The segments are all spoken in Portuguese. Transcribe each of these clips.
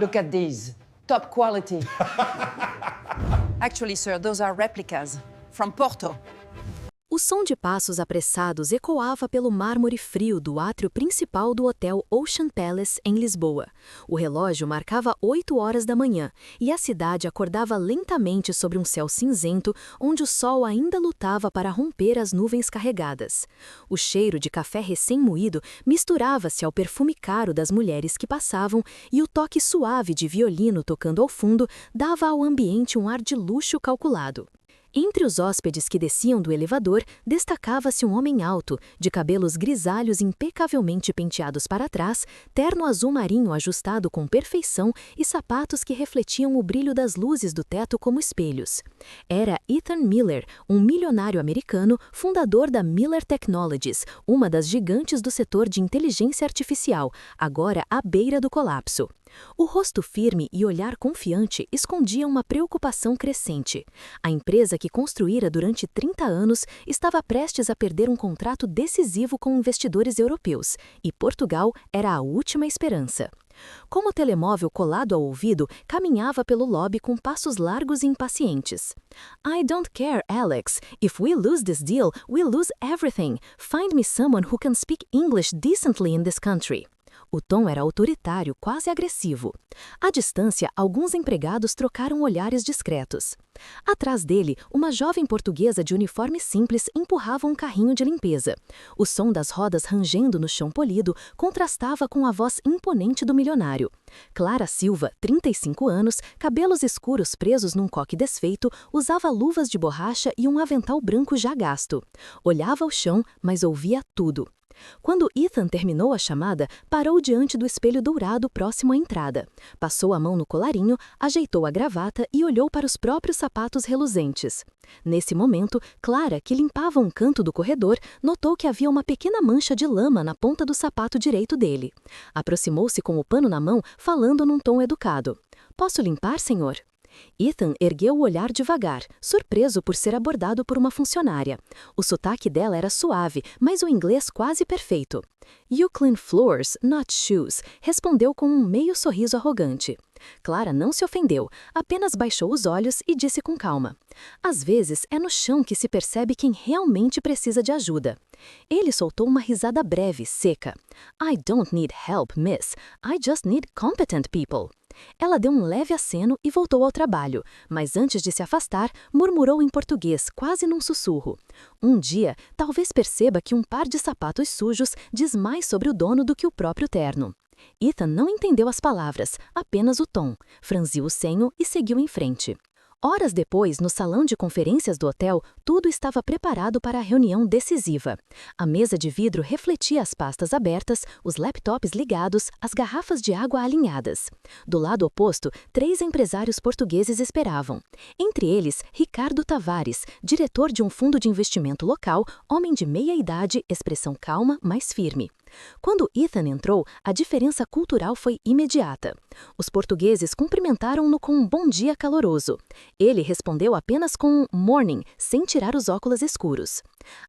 Look at these. Top quality. Actually, sir, those are replicas from Porto. O som de passos apressados ecoava pelo mármore frio do átrio principal do hotel Ocean Palace, em Lisboa. O relógio marcava 8 horas da manhã e a cidade acordava lentamente sobre um céu cinzento, onde o sol ainda lutava para romper as nuvens carregadas. O cheiro de café recém-moído misturava-se ao perfume caro das mulheres que passavam e o toque suave de violino tocando ao fundo dava ao ambiente um ar de luxo calculado. Entre os hóspedes que desciam do elevador, destacava-se um homem alto, de cabelos grisalhos impecavelmente penteados para trás, terno azul marinho ajustado com perfeição e sapatos que refletiam o brilho das luzes do teto como espelhos. Era Ethan Miller, um milionário americano, fundador da Miller Technologies, uma das gigantes do setor de inteligência artificial, agora à beira do colapso. O rosto firme e olhar confiante escondiam uma preocupação crescente. A empresa que construíra durante 30 anos estava prestes a perder um contrato decisivo com investidores europeus, e Portugal era a última esperança. Com o telemóvel colado ao ouvido, caminhava pelo lobby com passos largos e impacientes. "I don't care, Alex. If we lose this deal, we lose everything. Find me someone who can speak English decently in this country." O tom era autoritário, quase agressivo. À distância, alguns empregados trocaram olhares discretos. Atrás dele, uma jovem portuguesa de uniforme simples empurrava um carrinho de limpeza. O som das rodas rangendo no chão polido contrastava com a voz imponente do milionário. Clara Silva, 35 anos, cabelos escuros presos num coque desfeito, usava luvas de borracha e um avental branco já gasto. Olhava ao chão, mas ouvia tudo. Quando Ethan terminou a chamada, parou diante do espelho dourado próximo à entrada. Passou a mão no colarinho, ajeitou a gravata e olhou para os próprios sapatos reluzentes. Nesse momento, Clara, que limpava um canto do corredor, notou que havia uma pequena mancha de lama na ponta do sapato direito dele. Aproximou-se com o pano na mão, falando num tom educado. "Posso limpar, senhor?" Ethan ergueu o olhar devagar, surpreso por ser abordado por uma funcionária. O sotaque dela era suave, mas o inglês quase perfeito. "You clean floors, not shoes", respondeu com um meio sorriso arrogante. Clara não se ofendeu, apenas baixou os olhos e disse com calma: "Às vezes é no chão que se percebe quem realmente precisa de ajuda." Ele soltou uma risada breve, seca. "I don't need help, miss. I just need competent people." Ela deu um leve aceno e voltou ao trabalho, mas antes de se afastar, murmurou em português, quase num sussurro. Um dia, talvez perceba que um par de sapatos sujos diz mais sobre o dono do que o próprio terno. Ethan não entendeu as palavras, apenas o tom. Franziu o senho e seguiu em frente. Horas depois, no salão de conferências do hotel, tudo estava preparado para a reunião decisiva. A mesa de vidro refletia as pastas abertas, os laptops ligados, as garrafas de água alinhadas. Do lado oposto, 3 empresários portugueses esperavam. Entre eles, Ricardo Tavares, diretor de um fundo de investimento local, homem de meia idade, expressão calma, mas firme. Quando Ethan entrou, a diferença cultural foi imediata. Os portugueses cumprimentaram-no com um bom dia caloroso. Ele respondeu apenas com um morning, sem tirar os óculos escuros.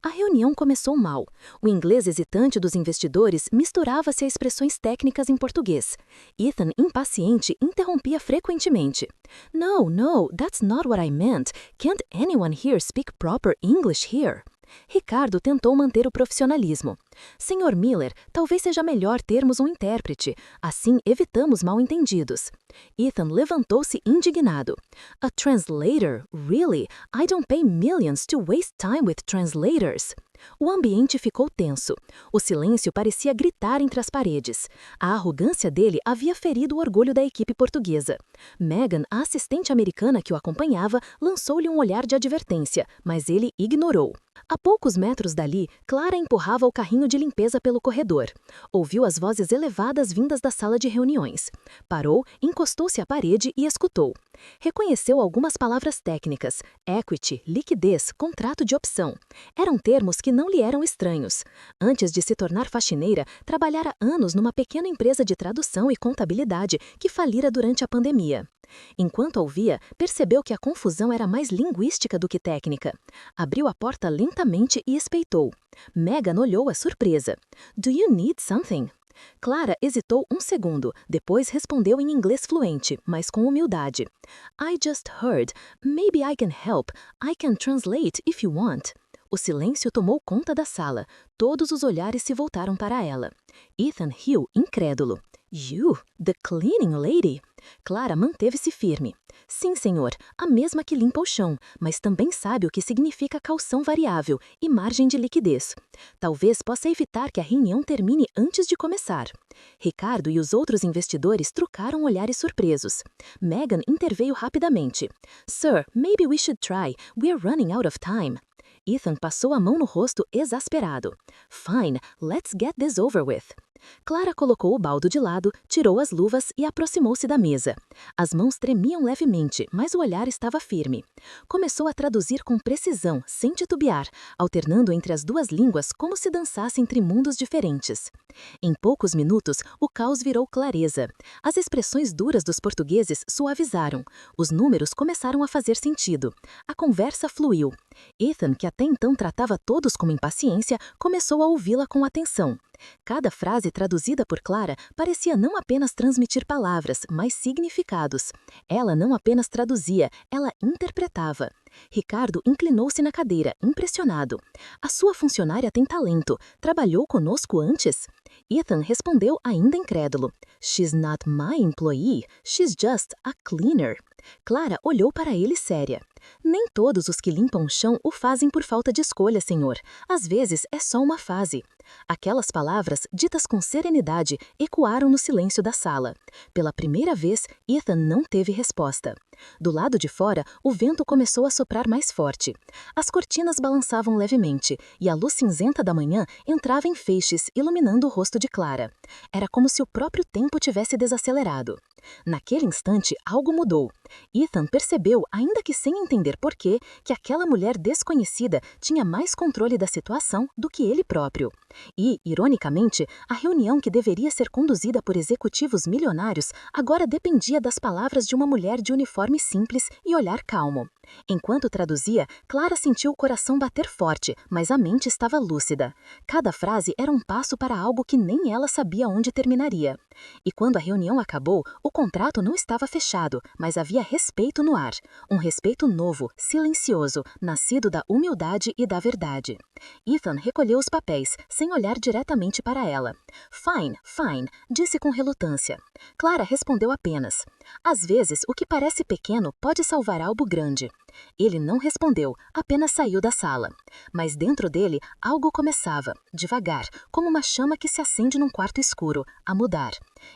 A reunião começou mal. O inglês hesitante dos investidores misturava-se a expressões técnicas em português. Ethan, impaciente, interrompia frequentemente. No, that's not what I meant. Can't anyone here speak proper English here?" Ricardo tentou manter o profissionalismo. "Senhor Miller, talvez seja melhor termos um intérprete. Assim evitamos mal-entendidos." Ethan levantou-se indignado. "A translator? Really? I don't pay millions to waste time with translators." O ambiente ficou tenso. O silêncio parecia gritar entre as paredes. A arrogância dele havia ferido o orgulho da equipe portuguesa. Megan, a assistente americana que o acompanhava, lançou-lhe um olhar de advertência, mas ele ignorou. A poucos metros dali, Clara empurrava o carrinho de limpeza pelo corredor. Ouviu as vozes elevadas vindas da sala de reuniões. Parou, encostou-se à parede e escutou. Reconheceu algumas palavras técnicas: equity, liquidez, contrato de opção. Eram termos que não lhe eram estranhos. Antes de se tornar faxineira, trabalhara anos numa pequena empresa de tradução e contabilidade que falira durante a pandemia. Enquanto ouvia, percebeu que a confusão era mais linguística do que técnica. Abriu a porta lentamente e espeitou. Megan olhou a surpresa. "Do you need something?" Clara hesitou um segundo, depois respondeu em inglês fluente, mas com humildade. I just heard. Maybe I can help. I can translate if you want. O silêncio tomou conta da sala. Todos os olhares se voltaram para ela. Ethan riu, incrédulo. You, the cleaning lady? Clara manteve-se firme. Sim, senhor, a mesma que limpa o chão, mas também sabe o que significa calção variável e margem de liquidez. Talvez possa evitar que a reunião termine antes de começar. Ricardo e os outros investidores trocaram olhares surpresos. Megan interveio rapidamente. Sir, maybe we should try. We're running out of time. Ethan passou a mão no rosto exasperado. Fine, let's get this over with. Clara colocou o baldo de lado, tirou as luvas e aproximou-se da mesa. As mãos tremiam levemente, mas o olhar estava firme. Começou a traduzir com precisão, sem titubear, alternando entre as duas línguas como se dançasse entre mundos diferentes. Em poucos minutos, o caos virou clareza. As expressões duras dos portugueses suavizaram. Os números começaram a fazer sentido. A conversa fluiu. Ethan, que até então tratava todos com impaciência, começou a ouvi-la com atenção. Cada frase traduzida por Clara parecia não apenas transmitir palavras, mas significados. Ela não apenas traduzia, ela interpretava. Ricardo inclinou-se na cadeira, impressionado. A sua funcionária tem talento. Trabalhou conosco antes? Ethan respondeu ainda incrédulo. She's not my employee. She's just a cleaner. Clara olhou para ele séria. Nem todos os que limpam o chão o fazem por falta de escolha, senhor. Às vezes é só uma fase. Aquelas palavras, ditas com serenidade, ecoaram no silêncio da sala. Pela primeira vez, Ethan não teve resposta. Do lado de fora, o vento começou a soprar mais forte. As cortinas balançavam levemente, e a luz cinzenta da manhã entrava em feixes, iluminando o rosto de Clara. Era como se o próprio tempo tivesse desacelerado. Naquele instante, algo mudou. Ethan percebeu, ainda que sem entender porquê, que aquela mulher desconhecida tinha mais controle da situação do que ele próprio. E, ironicamente, a reunião que deveria ser conduzida por executivos milionários agora dependia das palavras de uma mulher de uniforme simples e olhar calmo. Enquanto traduzia, Clara sentiu o coração bater forte, mas a mente estava lúcida. Cada frase era um passo para algo que nem ela sabia onde terminaria. E quando a reunião acabou, o contrato não estava fechado, mas havia respeito no ar. Um respeito novo, silencioso, nascido da humildade e da verdade. Ethan recolheu os papéis, sem olhar diretamente para ela. Fine, fine, disse com relutância. Clara respondeu apenas. Às vezes, o que parece pequeno pode salvar algo grande. Ele não respondeu, apenas saiu da sala. Mas dentro dele, algo começava, devagar, como uma chama que se acende num quarto escuro, a mudar.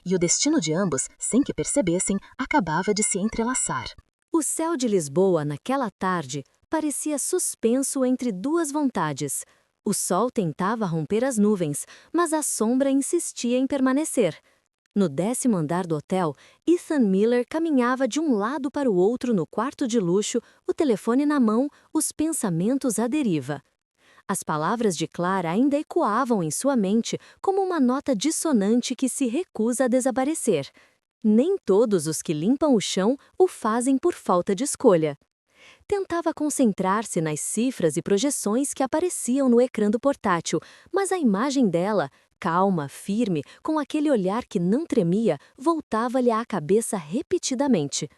E o destino de ambos, sem que percebessem, acabava de se entrelaçar. O céu de Lisboa, naquela tarde, parecia suspenso entre duas vontades. O sol tentava romper as nuvens, mas a sombra insistia em permanecer. No 10º andar do hotel, Ethan Miller caminhava de um lado para o outro no quarto de luxo, o telefone na mão, os pensamentos à deriva. As palavras de Clara ainda ecoavam em sua mente como uma nota dissonante que se recusa a desaparecer. Nem todos os que limpam o chão o fazem por falta de escolha. Tentava concentrar-se nas cifras e projeções que apareciam no ecrã do portátil, mas a imagem dela, calma, firme, com aquele olhar que não tremia, voltava-lhe à cabeça repetidamente.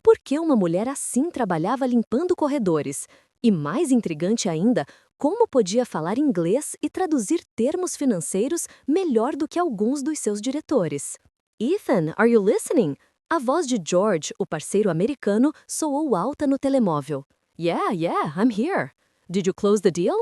Por que uma mulher assim trabalhava limpando corredores? E mais intrigante ainda, como podia falar inglês e traduzir termos financeiros melhor do que alguns dos seus diretores? Ethan, are you listening? A voz de George, o parceiro americano, soou alta no telemóvel. Yeah, I'm here. Did you close the deal?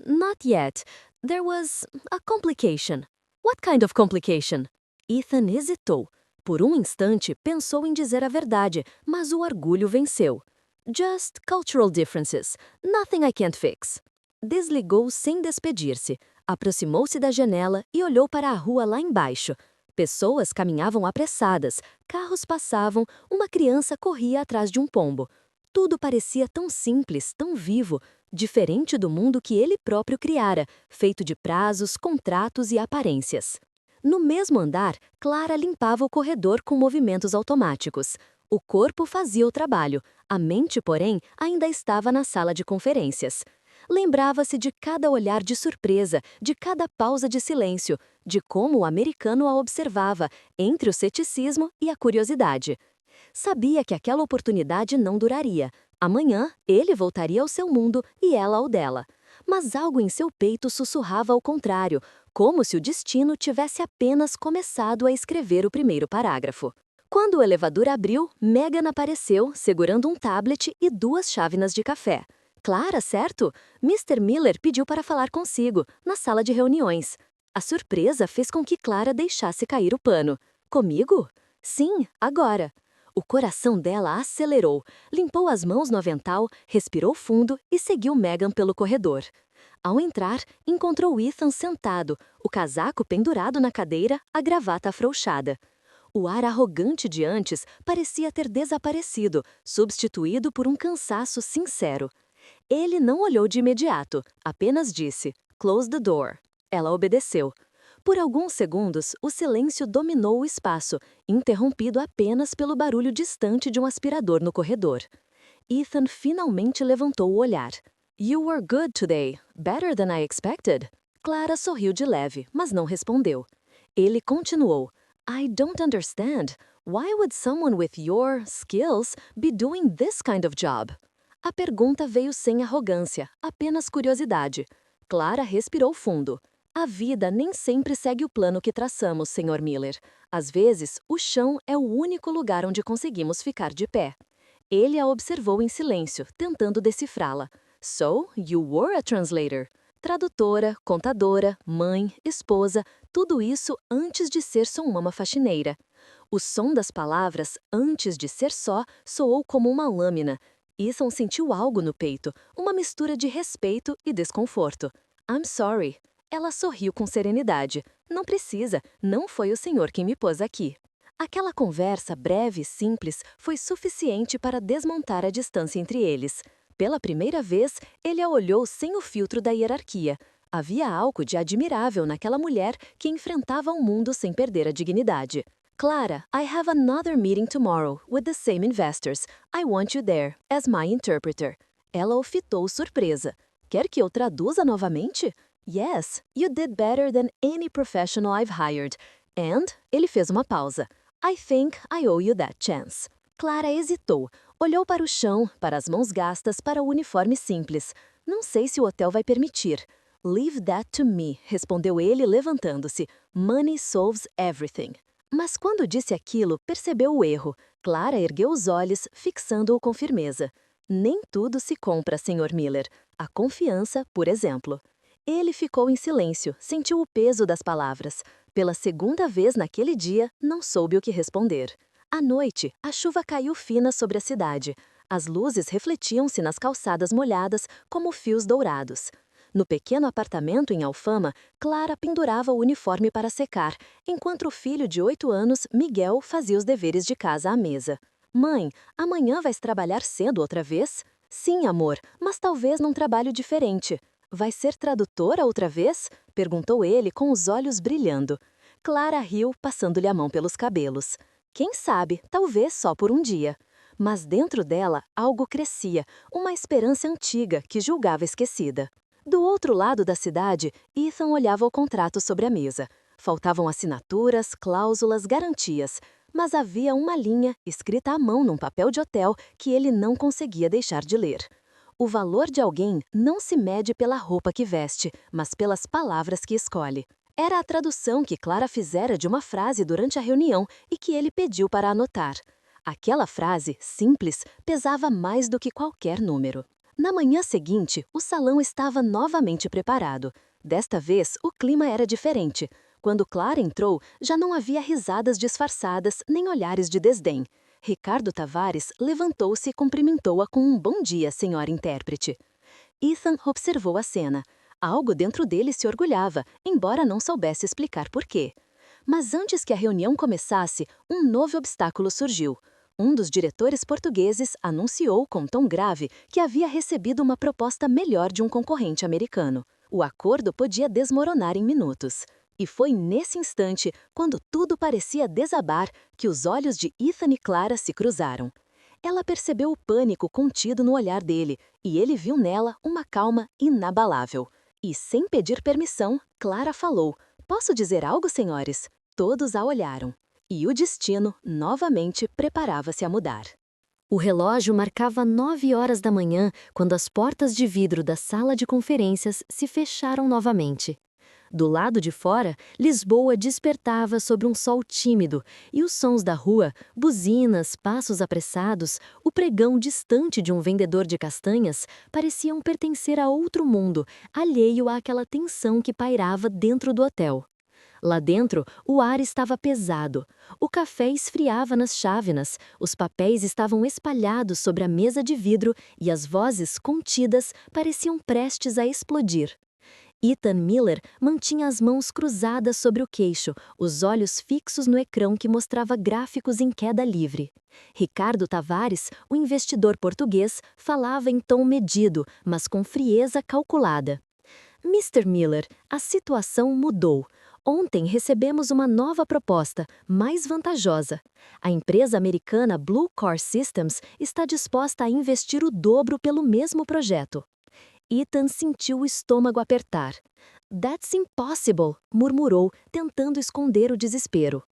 Not yet. There was a complication. What kind of complication? Ethan hesitou. Por um instante, pensou em dizer a verdade, mas o orgulho venceu. Just cultural differences. Nothing I can't fix. Desligou sem despedir-se. Aproximou-se da janela e olhou para a rua lá embaixo. Pessoas caminhavam apressadas, carros passavam, uma criança corria atrás de um pombo. Tudo parecia tão simples, tão vivo, diferente do mundo que ele próprio criara, feito de prazos, contratos e aparências. No mesmo andar, Clara limpava o corredor com movimentos automáticos. O corpo fazia o trabalho, a mente, porém, ainda estava na sala de conferências. Lembrava-se de cada olhar de surpresa, de cada pausa de silêncio, de como o americano a observava, entre o ceticismo e a curiosidade. Sabia que aquela oportunidade não duraria. Amanhã, ele voltaria ao seu mundo e ela ao dela. Mas algo em seu peito sussurrava ao contrário, como se o destino tivesse apenas começado a escrever o primeiro parágrafo. Quando o elevador abriu, Megan apareceu, segurando um tablet e 2 chávenas de café. Clara, certo? Mr. Miller pediu para falar consigo, na sala de reuniões. A surpresa fez com que Clara deixasse cair o pano. Comigo? Sim, agora. O coração dela acelerou, limpou as mãos no avental, respirou fundo e seguiu Megan pelo corredor. Ao entrar, encontrou Ethan sentado, o casaco pendurado na cadeira, a gravata afrouxada. O ar arrogante de antes parecia ter desaparecido, substituído por um cansaço sincero. Ele não olhou de imediato, apenas disse, "Close the door." Ela obedeceu. Por alguns segundos, o silêncio dominou o espaço, interrompido apenas pelo barulho distante de um aspirador no corredor. Ethan finalmente levantou o olhar. "You were good today. Better than I expected." Clara sorriu de leve, mas não respondeu. Ele continuou. "I don't understand. Why would someone with your skills be doing this kind of job?" A pergunta veio sem arrogância, apenas curiosidade. Clara respirou fundo. A vida nem sempre segue o plano que traçamos, Sr. Miller. Às vezes, o chão é o único lugar onde conseguimos ficar de pé. Ele a observou em silêncio, tentando decifrá-la. "So, you were a translator." Tradutora, contadora, mãe, esposa, tudo isso antes de ser só uma faxineira. O som das palavras, antes de ser só, soou como uma lâmina. Ethan sentiu algo no peito, uma mistura de respeito e desconforto. "I'm sorry." Ela sorriu com serenidade. "Não precisa, não foi o senhor quem me pôs aqui." Aquela conversa breve e simples foi suficiente para desmontar a distância entre eles. Pela primeira vez, ele a olhou sem o filtro da hierarquia. Havia algo de admirável naquela mulher que enfrentava o mundo sem perder a dignidade. "Clara, I have another meeting tomorrow with the same investors. I want you there, as my interpreter." Ela o fitou surpresa. "Quer que eu traduza novamente?" "Yes, you did better than any professional I've hired." And, ele fez uma pausa. "I think I owe you that chance." Clara hesitou, olhou para o chão, para as mãos gastas, para o uniforme simples. "Não sei se o hotel vai permitir." "Leave that to me", respondeu ele, levantando-se. "Money solves everything." Mas quando disse aquilo, percebeu o erro. Clara ergueu os olhos, fixando-o com firmeza. "Nem tudo se compra, Sr. Miller. A confiança, por exemplo." Ele ficou em silêncio, sentiu o peso das palavras. Pela segunda vez naquele dia, não soube o que responder. À noite, a chuva caiu fina sobre a cidade. As luzes refletiam-se nas calçadas molhadas como fios dourados. No pequeno apartamento em Alfama, Clara pendurava o uniforme para secar, enquanto o filho de 8 anos, Miguel, fazia os deveres de casa à mesa. "Mãe, amanhã vais trabalhar cedo outra vez?" "Sim, amor, mas talvez num trabalho diferente." "Vai ser tradutora outra vez?" perguntou ele com os olhos brilhando. Clara riu, passando-lhe a mão pelos cabelos. Quem sabe, talvez só por um dia. Mas dentro dela, algo crescia, uma esperança antiga que julgava esquecida. Do outro lado da cidade, Ethan olhava o contrato sobre a mesa. Faltavam assinaturas, cláusulas, garantias. Mas havia uma linha, escrita à mão num papel de hotel, que ele não conseguia deixar de ler. O valor de alguém não se mede pela roupa que veste, mas pelas palavras que escolhe. Era a tradução que Clara fizera de uma frase durante a reunião e que ele pediu para anotar. Aquela frase, simples, pesava mais do que qualquer número. Na manhã seguinte, o salão estava novamente preparado. Desta vez, o clima era diferente. Quando Clara entrou, já não havia risadas disfarçadas nem olhares de desdém. Ricardo Tavares levantou-se e cumprimentou-a com um "bom dia, senhora intérprete." Ethan observou a cena. Algo dentro dele se orgulhava, embora não soubesse explicar por quê. Mas antes que a reunião começasse, um novo obstáculo surgiu. Um dos diretores portugueses anunciou com tom grave que havia recebido uma proposta melhor de um concorrente americano. O acordo podia desmoronar em minutos. E foi nesse instante, quando tudo parecia desabar, que os olhos de Ethan e Clara se cruzaram. Ela percebeu o pânico contido no olhar dele, e ele viu nela uma calma inabalável. E, sem pedir permissão, Clara falou: "Posso dizer algo, senhores?" Todos a olharam. E o destino, novamente, preparava-se a mudar. O relógio marcava 9 horas da manhã quando as portas de vidro da sala de conferências se fecharam novamente. Do lado de fora, Lisboa despertava sobre um sol tímido, e os sons da rua, buzinas, passos apressados, o pregão distante de um vendedor de castanhas, pareciam pertencer a outro mundo, alheio àquela tensão que pairava dentro do hotel. Lá dentro, o ar estava pesado. O café esfriava nas chávenas, os papéis estavam espalhados sobre a mesa de vidro e as vozes contidas pareciam prestes a explodir. Ethan Miller mantinha as mãos cruzadas sobre o queixo, os olhos fixos no ecrã que mostrava gráficos em queda livre. Ricardo Tavares, o investidor português, falava em tom medido, mas com frieza calculada. "Mr. Miller, a situação mudou. Ontem recebemos uma nova proposta, mais vantajosa. A empresa americana Blue Core Systems está disposta a investir o dobro pelo mesmo projeto." Ethan sentiu o estômago apertar. "That's impossible", murmurou, tentando esconder o desespero.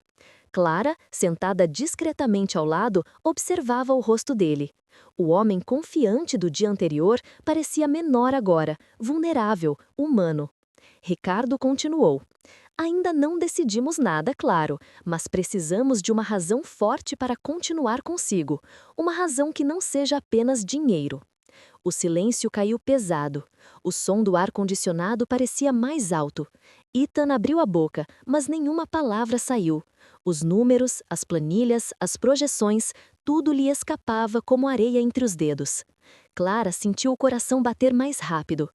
Clara, sentada discretamente ao lado, observava o rosto dele. O homem confiante do dia anterior parecia menor agora, vulnerável, humano. Ricardo continuou: "Ainda não decidimos nada, claro, mas precisamos de uma razão forte para continuar consigo. Uma razão que não seja apenas dinheiro." O silêncio caiu pesado. O som do ar-condicionado parecia mais alto. Ethan abriu a boca, mas nenhuma palavra saiu. Os números, as planilhas, as projeções, tudo lhe escapava como areia entre os dedos. Clara sentiu o coração bater mais rápido.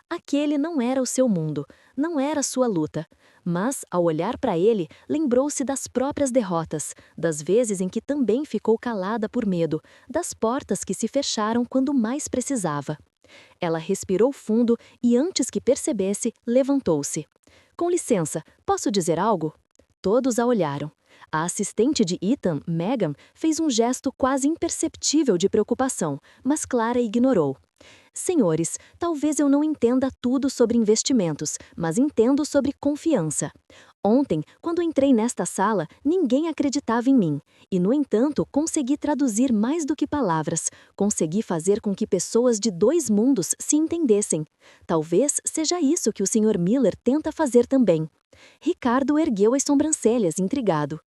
Aquele não era o seu mundo, não era sua luta. Mas, ao olhar para ele, lembrou-se das próprias derrotas, das vezes em que também ficou calada por medo, das portas que se fecharam quando mais precisava. Ela respirou fundo e, antes que percebesse, levantou-se. "Com licença, posso dizer algo?" Todos a olharam. A assistente de Ethan, Megan, fez um gesto quase imperceptível de preocupação, mas Clara ignorou. "Senhores, talvez eu não entenda tudo sobre investimentos, mas entendo sobre confiança. Ontem, quando entrei nesta sala, ninguém acreditava em mim. E, no entanto, consegui traduzir mais do que palavras. Consegui fazer com que pessoas de dois mundos se entendessem. Talvez seja isso que o Sr. Miller tenta fazer também." Ricardo ergueu as sobrancelhas, intrigado.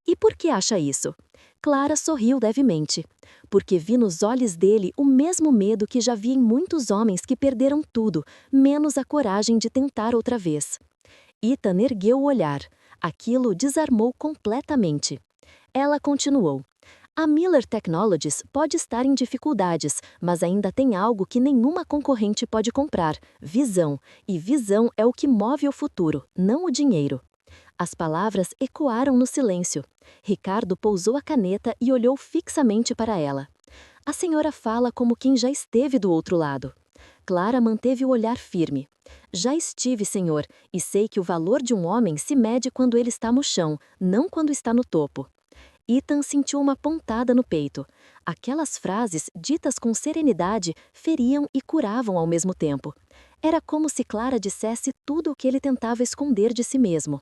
"E por que acha isso?" Clara sorriu levemente. "Porque vi nos olhos dele o mesmo medo que já vi em muitos homens que perderam tudo, menos a coragem de tentar outra vez." Ethan ergueu o olhar. Aquilo o desarmou completamente. Ela continuou: "A Miller Technologies pode estar em dificuldades, mas ainda tem algo que nenhuma concorrente pode comprar: visão. E visão é o que move o futuro, não o dinheiro." As palavras ecoaram no silêncio. Ricardo pousou a caneta e olhou fixamente para ela. "A senhora fala como quem já esteve do outro lado." Clara manteve o olhar firme. "Já estive, senhor, e sei que o valor de um homem se mede quando ele está no chão, não quando está no topo." Ethan sentiu uma pontada no peito. Aquelas frases, ditas com serenidade, feriam e curavam ao mesmo tempo. Era como se Clara dissesse tudo o que ele tentava esconder de si mesmo.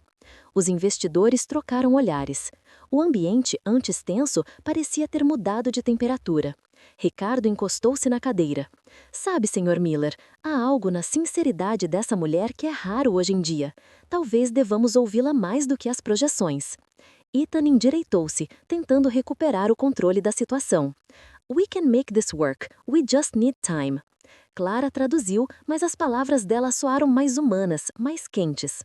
Os investidores trocaram olhares. O ambiente, antes tenso, parecia ter mudado de temperatura. Ricardo encostou-se na cadeira. "Sabe, Sr. Miller, há algo na sinceridade dessa mulher que é raro hoje em dia. Talvez devamos ouvi-la mais do que as projeções." Ethan endireitou-se, tentando recuperar o controle da situação. "We can make this work. We just need time." Clara traduziu, mas as palavras dela soaram mais humanas, mais quentes.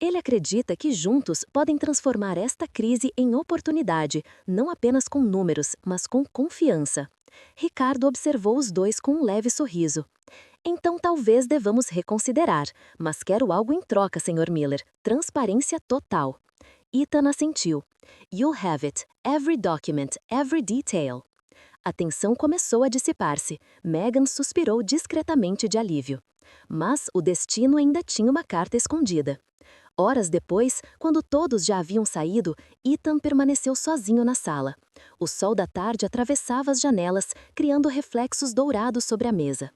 "Ele acredita que juntos podem transformar esta crise em oportunidade, não apenas com números, mas com confiança." Ricardo observou os dois com um leve sorriso. "Então talvez devamos reconsiderar, mas quero algo em troca, Sr. Miller. Transparência total." Ethan assentiu. "You'll have it. Every document, every detail." A tensão começou a dissipar-se. Megan suspirou discretamente de alívio. Mas o destino ainda tinha uma carta escondida. Horas depois, quando todos já haviam saído, Ethan permaneceu sozinho na sala. O sol da tarde atravessava as janelas, criando reflexos dourados sobre a mesa.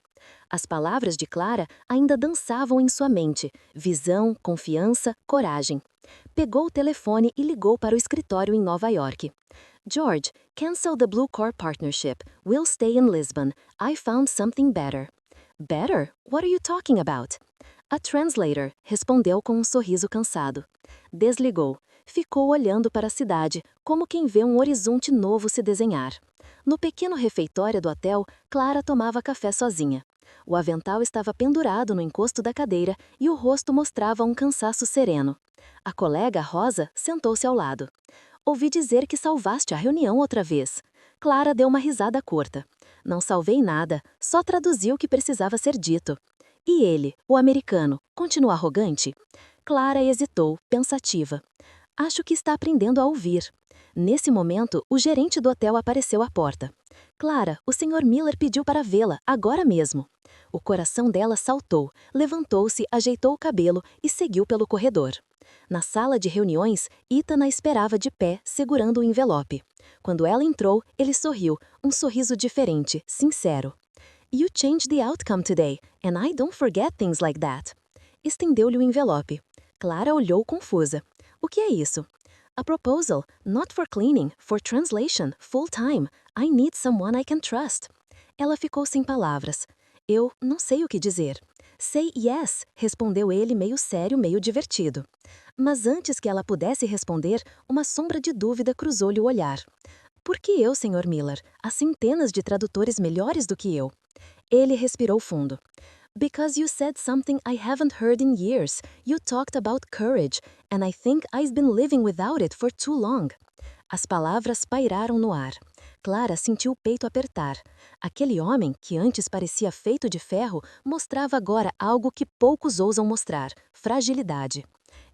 As palavras de Clara ainda dançavam em sua mente: visão, confiança, coragem. Pegou o telefone e ligou para o escritório em Nova York. George, cancel the Blue Core partnership. We'll stay in Lisbon. I found something better. Better? What are you talking about? A translator respondeu com um sorriso cansado. Desligou. Ficou olhando para a cidade, como quem vê um horizonte novo se desenhar. No pequeno refeitório do hotel, Clara tomava café sozinha. O avental estava pendurado no encosto da cadeira e o rosto mostrava um cansaço sereno. A colega, Rosa, sentou-se ao lado. Ouvi dizer que salvaste a reunião outra vez. Clara deu uma risada curta. Não salvei nada, só traduzi o que precisava ser dito. E ele, o americano, continua arrogante? Clara hesitou, pensativa. Acho que está aprendendo a ouvir. Nesse momento, o gerente do hotel apareceu à porta. Clara, o Sr. Miller pediu para vê-la, agora mesmo. O coração dela saltou, levantou-se, ajeitou o cabelo e seguiu pelo corredor. Na sala de reuniões, Ethan a esperava de pé, segurando o envelope. Quando ela entrou, ele sorriu, um sorriso diferente, sincero. You changed the outcome today, and I don't forget things like that. Estendeu-lhe o envelope. Clara olhou confusa. O que é isso? A proposal, not for cleaning, for translation, full time. I need someone I can trust. Ela ficou sem palavras. Eu não sei o que dizer. Say yes, respondeu ele meio sério, meio divertido. Mas antes que ela pudesse responder, uma sombra de dúvida cruzou-lhe o olhar. Por que eu, Sr. Miller? Há centenas de tradutores melhores do que eu. Ele respirou fundo. Because you said something I haven't heard in years. You talked about courage, and I think I've been living without it for too long. As palavras pairaram no ar. Clara sentiu o peito apertar. Aquele homem, que antes parecia feito de ferro, mostrava agora algo que poucos ousam mostrar: fragilidade.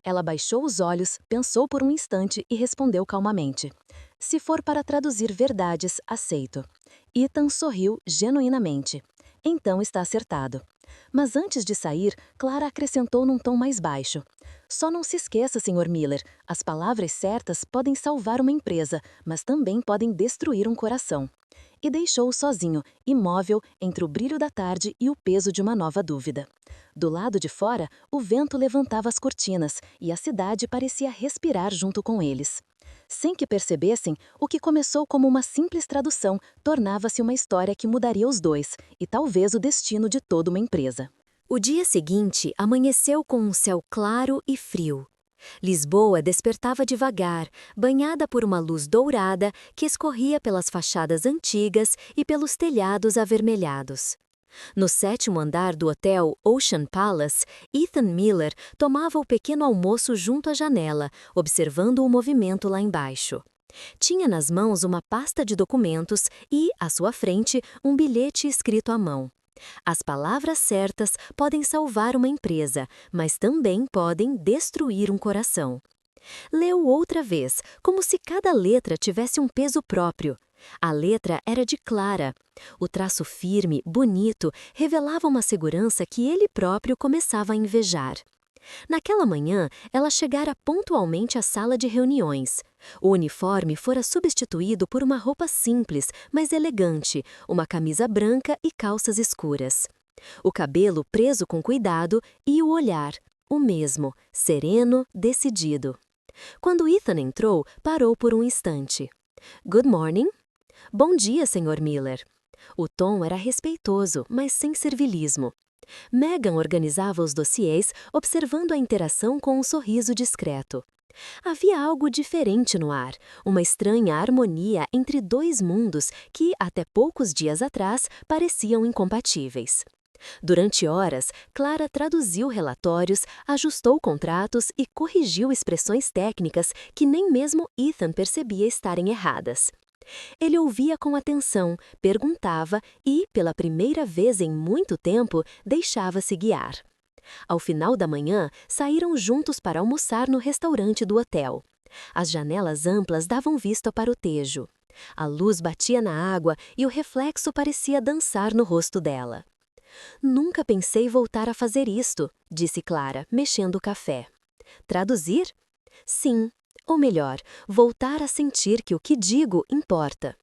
Ela baixou os olhos, pensou por um instante e respondeu calmamente. Se for para traduzir verdades, aceito. Ethan sorriu genuinamente. Então está acertado. Mas antes de sair, Clara acrescentou num tom mais baixo. Só não se esqueça, Sr. Miller, as palavras certas podem salvar uma empresa, mas também podem destruir um coração. E deixou-o sozinho, imóvel, entre o brilho da tarde e o peso de uma nova dúvida. Do lado de fora, o vento levantava as cortinas e a cidade parecia respirar junto com eles. Sem que percebessem, o que começou como uma simples tradução tornava-se uma história que mudaria os dois e talvez o destino de toda uma empresa. O dia seguinte amanheceu com um céu claro e frio. Lisboa despertava devagar, banhada por uma luz dourada que escorria pelas fachadas antigas e pelos telhados avermelhados. No 7º andar do hotel Ocean Palace, Ethan Miller tomava o pequeno almoço junto à janela, observando o movimento lá embaixo. Tinha nas mãos uma pasta de documentos e, à sua frente, um bilhete escrito à mão. As palavras certas podem salvar uma empresa, mas também podem destruir um coração. Leu outra vez, como se cada letra tivesse um peso próprio. A letra era de Clara. O traço firme, bonito, revelava uma segurança que ele próprio começava a invejar. Naquela manhã, ela chegara pontualmente à sala de reuniões. O uniforme fora substituído por uma roupa simples, mas elegante, uma camisa branca e calças escuras. O cabelo preso com cuidado e o olhar, o mesmo, sereno, decidido. Quando Ethan entrou, parou por um instante. Good morning. Bom dia, Sr. Miller. O tom era respeitoso, mas sem servilismo. Megan organizava os dossiês, observando a interação com um sorriso discreto. Havia algo diferente no ar, uma estranha harmonia entre dois mundos que, até poucos dias atrás, pareciam incompatíveis. Durante horas, Clara traduziu relatórios, ajustou contratos e corrigiu expressões técnicas que nem mesmo Ethan percebia estarem erradas. Ele ouvia com atenção, perguntava e, pela primeira vez em muito tempo, deixava-se guiar. Ao final da manhã, saíram juntos para almoçar no restaurante do hotel. As janelas amplas davam vista para o Tejo. A luz batia na água e o reflexo parecia dançar no rosto dela. Nunca pensei voltar a fazer isto, disse Clara, mexendo o café. Traduzir? Sim, ou melhor, voltar a sentir que o que digo importa.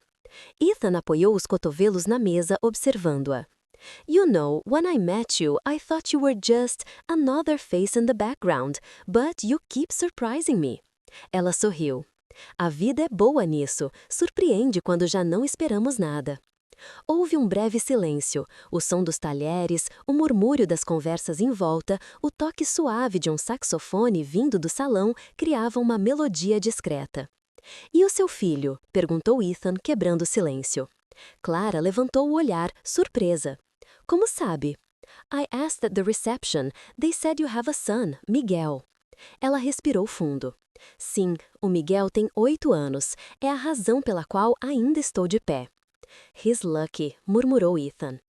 Ethan apoiou os cotovelos na mesa, observando-a. You know, when I met you, I thought you were just another face in the background, but you keep surprising me. Ela sorriu. A vida é boa nisso, surpreende quando já não esperamos nada. Houve um breve silêncio, o som dos talheres, o murmúrio das conversas em volta, o toque suave de um saxofone vindo do salão criavam uma melodia discreta. E o seu filho? Perguntou Ethan, quebrando o silêncio. Clara levantou o olhar, surpresa. Como sabe? I asked at the reception. They said you have a son, Miguel. Ela respirou fundo. Sim, o Miguel tem 8 anos. É a razão pela qual ainda estou de pé. He's lucky, murmurou Ethan.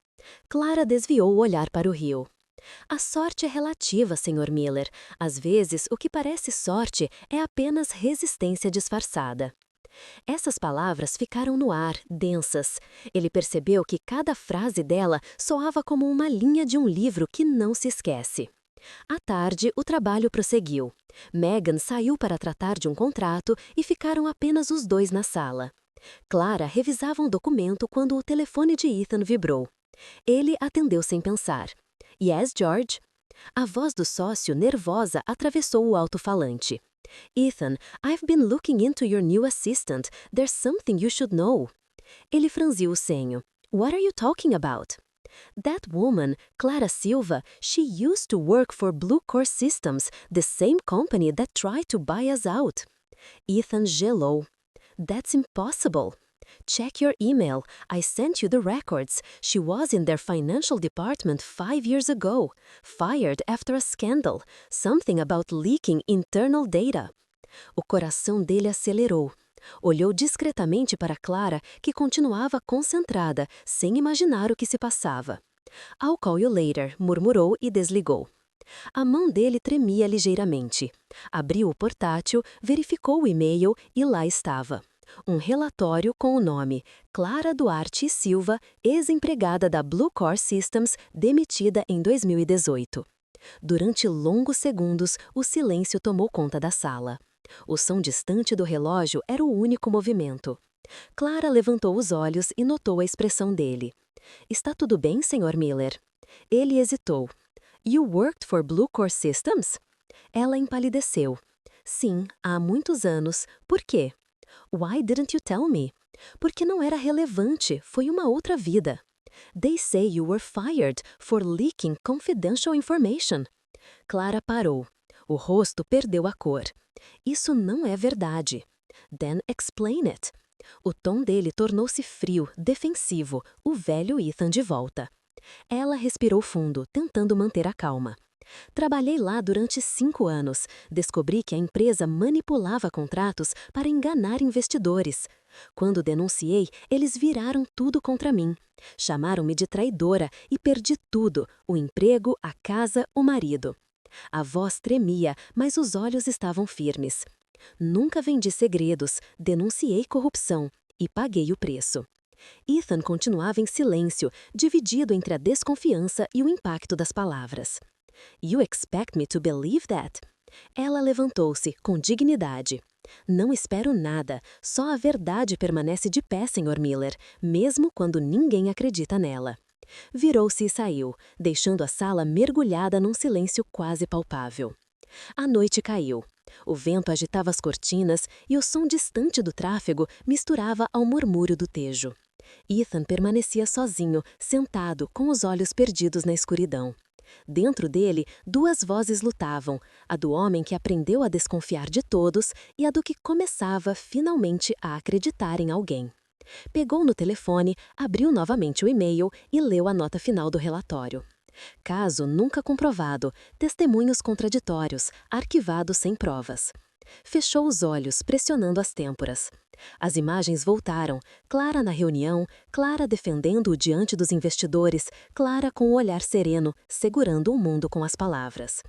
Clara desviou o olhar para o rio. A sorte é relativa, Sr. Miller. Às vezes, o que parece sorte é apenas resistência disfarçada. Essas palavras ficaram no ar, densas. Ele percebeu que cada frase dela soava como uma linha de um livro que não se esquece. À tarde, o trabalho prosseguiu. Megan saiu para tratar de um contrato e ficaram apenas os dois na sala. Clara revisava um documento quando o telefone de Ethan vibrou. Ele atendeu sem pensar. Yes, George? A voz do sócio, nervosa, atravessou o alto-falante. Ethan, I've been looking into your new assistant. There's something you should know. Ele franziu o senho. What are you talking about? That woman, Clara Silva, she used to work for Blue Core Systems, the same company that tried to buy us out. Ethan gelou. That's impossible. Check your email. I sent you the records. She was in their financial department 5 years ago. Fired after a scandal. Something about leaking internal data. O coração dele acelerou. Olhou discretamente para Clara, que continuava concentrada, sem imaginar o que se passava. I'll call you later, murmurou e desligou. A mão dele tremia ligeiramente. Abriu o portátil, verificou o e-mail e lá estava. Um relatório com o nome Clara Duarte e Silva, ex-empregada da Blue Core Systems, demitida em 2018. Durante longos segundos, o silêncio tomou conta da sala. O som distante do relógio era o único movimento. Clara levantou os olhos e notou a expressão dele. Está tudo bem, Sr. Miller? Ele hesitou. You worked for Blue Core Systems? Ela empalideceu. Sim, há muitos anos. Por quê? Why didn't you tell me? Porque não era relevante, foi uma outra vida. They say you were fired for leaking confidential information. Clara parou. O rosto perdeu a cor. Isso não é verdade. Then explain it. O tom dele tornou-se frio, defensivo, o velho Ethan de volta. Ela respirou fundo, tentando manter a calma. Trabalhei lá durante 5 anos. Descobri que a empresa manipulava contratos para enganar investidores. Quando denunciei, eles viraram tudo contra mim. Chamaram-me de traidora e perdi tudo, o emprego, a casa, o marido. A voz tremia, mas os olhos estavam firmes. Nunca vendi segredos, denunciei corrupção e paguei o preço. Ethan continuava em silêncio, dividido entre a desconfiança e o impacto das palavras. You expect me to believe that? Ela levantou-se, com dignidade. Não espero nada, só a verdade permanece de pé, Sr. Miller, mesmo quando ninguém acredita nela. Virou-se e saiu, deixando a sala mergulhada num silêncio quase palpável. A noite caiu. O vento agitava as cortinas e o som distante do tráfego misturava ao murmúrio do Tejo. Ethan permanecia sozinho, sentado, com os olhos perdidos na escuridão. Dentro dele, 2 vozes lutavam, a do homem que aprendeu a desconfiar de todos e a do que começava, finalmente, a acreditar em alguém. Pegou no telefone, abriu novamente o e-mail e leu a nota final do relatório. Caso nunca comprovado, testemunhos contraditórios, arquivado sem provas. Fechou os olhos, pressionando as têmporas. As imagens voltaram, Clara na reunião, Clara defendendo-o diante dos investidores, Clara com o olhar sereno, segurando o mundo com as palavras.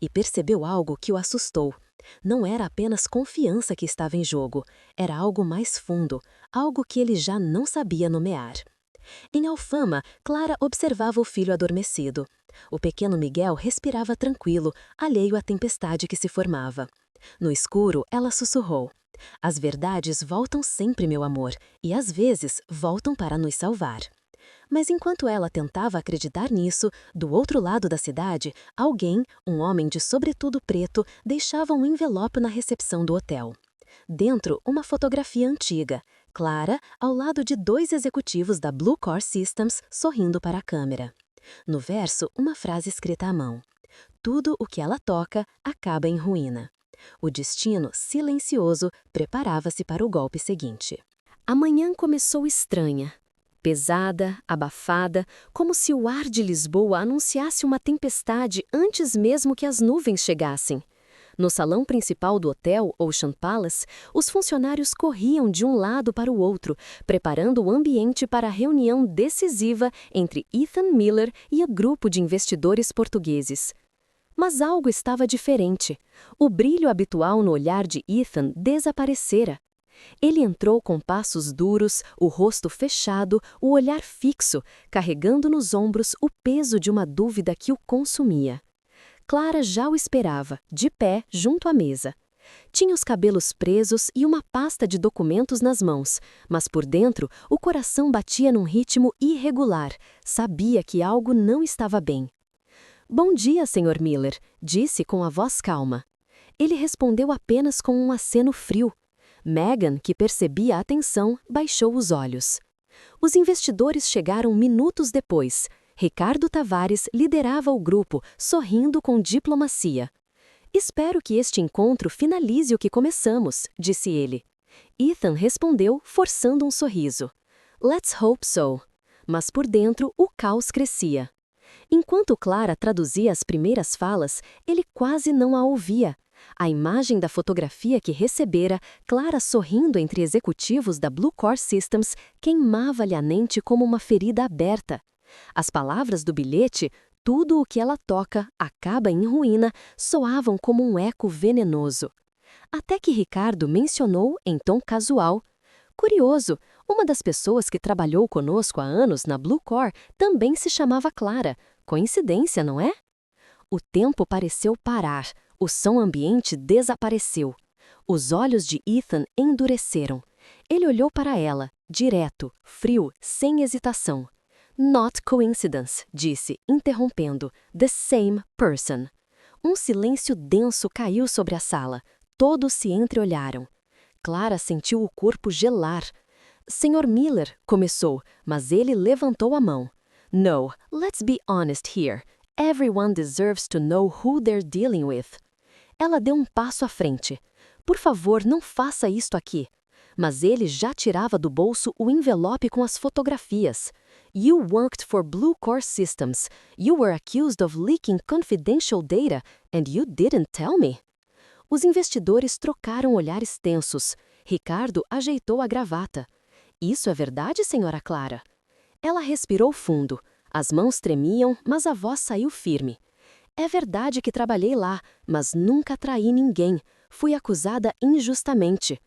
E percebeu algo que o assustou. Não era apenas confiança que estava em jogo, era algo mais fundo, algo que ele já não sabia nomear. Em Alfama, Clara observava o filho adormecido. O pequeno Miguel respirava tranquilo, alheio à tempestade que se formava. No escuro, ela sussurrou: "As verdades voltam sempre, meu amor, e às vezes voltam para nos salvar." Mas enquanto ela tentava acreditar nisso, do outro lado da cidade, alguém, um homem de sobretudo preto, deixava um envelope na recepção do hotel. Dentro, uma fotografia antiga, Clara, ao lado de 2 executivos da Blue Core Systems, sorrindo para a câmera. No verso, uma frase escrita à mão: "Tudo o que ela toca acaba em ruína." O destino, silencioso, preparava-se para o golpe seguinte. A manhã começou estranha. Pesada, abafada, como se o ar de Lisboa anunciasse uma tempestade antes mesmo que as nuvens chegassem. No salão principal do hotel, Ocean Palace, os funcionários corriam de um lado para o outro, preparando o ambiente para a reunião decisiva entre Ethan Miller e o grupo de investidores portugueses. Mas algo estava diferente. O brilho habitual no olhar de Ethan desaparecera. Ele entrou com passos duros, o rosto fechado, o olhar fixo, carregando nos ombros o peso de uma dúvida que o consumia. Clara já o esperava, de pé, junto à mesa. Tinha os cabelos presos e uma pasta de documentos nas mãos, mas por dentro o coração batia num ritmo irregular. Sabia que algo não estava bem. "Bom dia, Sr. Miller", disse com a voz calma. Ele respondeu apenas com um aceno frio. Megan, que percebia a tensão, baixou os olhos. Os investidores chegaram minutos depois. Ricardo Tavares liderava o grupo, sorrindo com diplomacia. "Espero que este encontro finalize o que começamos", disse ele. Ethan respondeu, forçando um sorriso. "Let's hope so." Mas por dentro, o caos crescia. Enquanto Clara traduzia as primeiras falas, ele quase não a ouvia. A imagem da fotografia que recebera, Clara sorrindo entre executivos da Blue Core Systems, queimava-lhe a mente como uma ferida aberta. As palavras do bilhete, "tudo o que ela toca acaba em ruína", soavam como um eco venenoso. Até que Ricardo mencionou, em tom casual: "Curioso, uma das pessoas que trabalhou conosco há anos na Blue Core também se chamava Clara. Coincidência, não é?" O tempo pareceu parar. O som ambiente desapareceu. Os olhos de Ethan endureceram. Ele olhou para ela, direto, frio, sem hesitação. "Not coincidence", disse, interrompendo. "The same person." Um silêncio denso caiu sobre a sala. Todos se entreolharam. Clara sentiu o corpo gelar. "Sr. Miller", começou, mas ele levantou a mão. "No, let's be honest here. Everyone deserves to know who they're dealing with." Ela deu um passo à frente. "Por favor, não faça isto aqui." Mas ele já tirava do bolso o envelope com as fotografias. "You worked for Blue Core Systems. You were accused of leaking confidential data, and you didn't tell me." Os investidores trocaram olhares tensos. Ricardo ajeitou a gravata. "Isso é verdade, senhora Clara?" Ela respirou fundo. As mãos tremiam, mas a voz saiu firme. "É verdade que trabalhei lá, mas nunca traí ninguém. Fui acusada injustamente."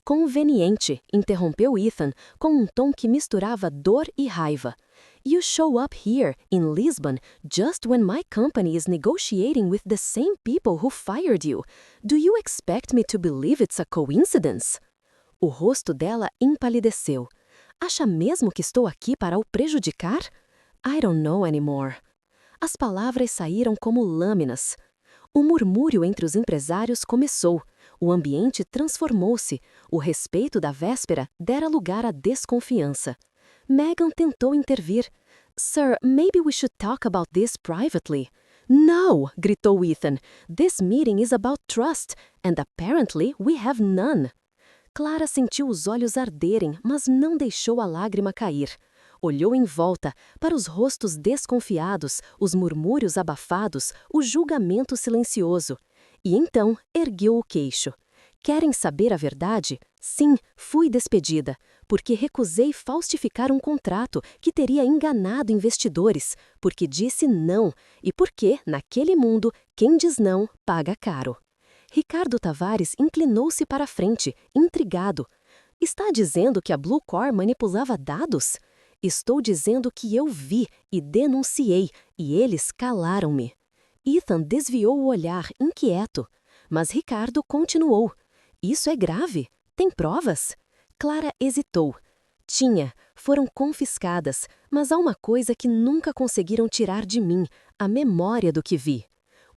"Conveniente", interrompeu Ethan, com um tom que misturava dor e raiva. "You show up here, in Lisbon, just when my company is negotiating with the same people who fired you. Do you expect me to believe it's a coincidence?" O rosto dela empalideceu. "Acha mesmo que estou aqui para o prejudicar?" "I don't know anymore." As palavras saíram como lâminas. O murmúrio entre os empresários começou. O ambiente transformou-se. O respeito da véspera dera lugar à desconfiança. Megan tentou intervir. "Sir, maybe we should talk about this privately." "No!" gritou Ethan. "This meeting is about trust, and apparently we have none." Clara sentiu os olhos arderem, mas não deixou a lágrima cair. Olhou em volta, para os rostos desconfiados, os murmúrios abafados, o julgamento silencioso. E então ergueu o queixo. "Querem saber a verdade? Sim, fui despedida, porque recusei falsificar um contrato que teria enganado investidores, porque disse não, e porque, naquele mundo, quem diz não, paga caro." Ricardo Tavares inclinou-se para a frente, intrigado. "Está dizendo que a Blue Core manipulava dados?" Estou dizendo que eu vi e denunciei, e eles calaram-me. Ethan desviou o olhar, inquieto. Mas Ricardo continuou. Isso é grave. Tem provas? Clara hesitou. Tinha. Foram confiscadas, mas há uma coisa que nunca conseguiram tirar de mim, a memória do que vi.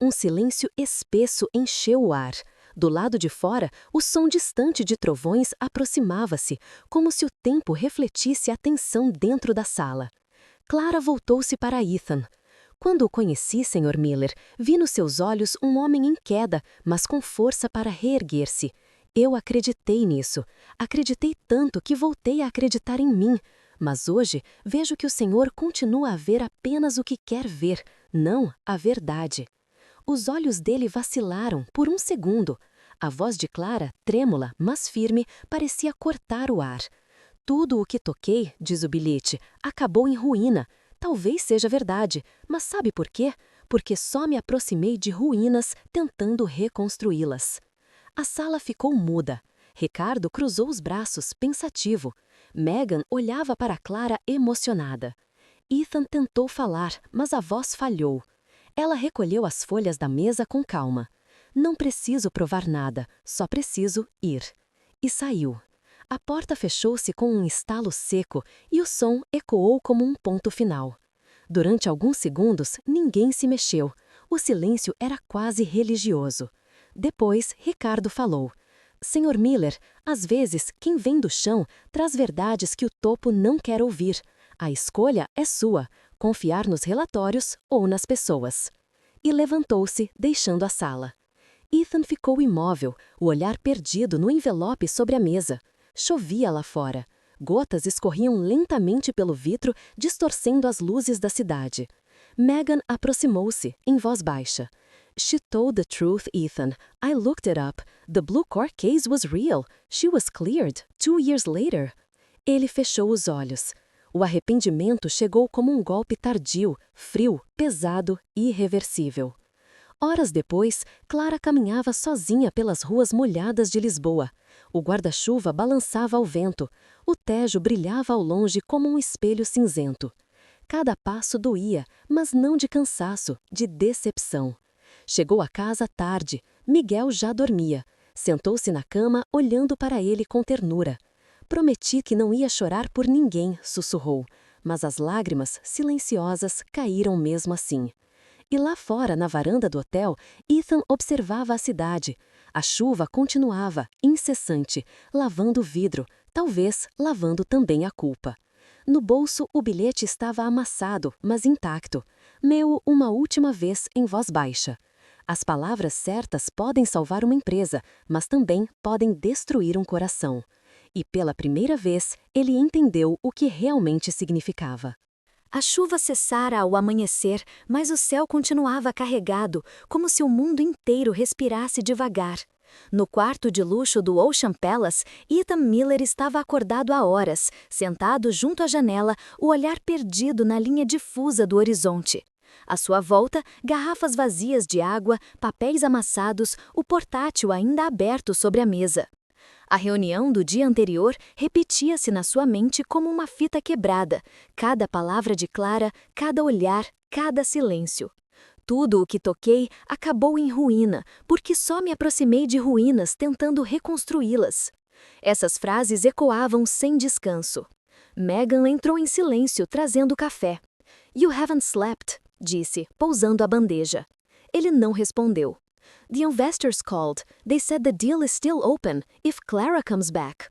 Um silêncio espesso encheu o ar. Do lado de fora, o som distante de trovões aproximava-se, como se o tempo refletisse a tensão dentro da sala. Clara voltou-se para Ethan. Quando o conheci, Sr. Miller, vi nos seus olhos um homem em queda, mas com força para reerguer-se. Eu acreditei nisso. Acreditei tanto que voltei a acreditar em mim. Mas hoje vejo que o Senhor continua a ver apenas o que quer ver, não a verdade. Os olhos dele vacilaram por um segundo. A voz de Clara, trêmula, mas firme, parecia cortar o ar. Tudo o que toquei, diz o bilhete, acabou em ruína. Talvez seja verdade, mas sabe por quê? Porque só me aproximei de ruínas tentando reconstruí-las. A sala ficou muda. Ricardo cruzou os braços, pensativo. Megan olhava para Clara emocionada. Ethan tentou falar, mas a voz falhou. Ela recolheu as folhas da mesa com calma. Não preciso provar nada, só preciso ir. E saiu. A porta fechou-se com um estalo seco e o som ecoou como um ponto final. Durante alguns segundos, ninguém se mexeu. O silêncio era quase religioso. Depois, Ricardo falou. Sr. Miller, às vezes, quem vem do chão traz verdades que o topo não quer ouvir. A escolha é sua, confiar nos relatórios ou nas pessoas. E levantou-se, deixando a sala. Ethan ficou imóvel, o olhar perdido no envelope sobre a mesa. Chovia lá fora. Gotas escorriam lentamente pelo vidro, distorcendo as luzes da cidade. Megan aproximou-se, em voz baixa. She told the truth, Ethan. I looked it up. The Blue Court case was real. She was cleared 2 years later. Ele fechou os olhos. O arrependimento chegou como um golpe tardio, frio, pesado e irreversível. Horas depois, Clara caminhava sozinha pelas ruas molhadas de Lisboa. O guarda-chuva balançava ao vento. O Tejo brilhava ao longe como um espelho cinzento. Cada passo doía, mas não de cansaço, de decepção. Chegou a casa tarde. Miguel já dormia. Sentou-se na cama, olhando para ele com ternura. Prometi que não ia chorar por ninguém, sussurrou. Mas as lágrimas, silenciosas, caíram mesmo assim. E lá fora, na varanda do hotel, Ethan observava a cidade. A chuva continuava, incessante, lavando o vidro, talvez lavando também a culpa. No bolso, o bilhete estava amassado, mas intacto. Meu uma última vez em voz baixa. As palavras certas podem salvar uma empresa, mas também podem destruir um coração. E pela primeira vez, ele entendeu o que realmente significava. A chuva cessara ao amanhecer, mas o céu continuava carregado, como se o mundo inteiro respirasse devagar. No quarto de luxo do Ocean Palace, Ethan Miller estava acordado há horas, sentado junto à janela, o olhar perdido na linha difusa do horizonte. À sua volta, garrafas vazias de água, papéis amassados, o portátil ainda aberto sobre a mesa. A reunião do dia anterior repetia-se na sua mente como uma fita quebrada, cada palavra de Clara, cada olhar, cada silêncio. Tudo o que toquei acabou em ruína, porque só me aproximei de ruínas tentando reconstruí-las. Essas frases ecoavam sem descanso. Megan entrou em silêncio, trazendo café. You haven't slept, disse, pousando a bandeja. Ele não respondeu. The investors called. They said the deal is still open, if Clara comes back.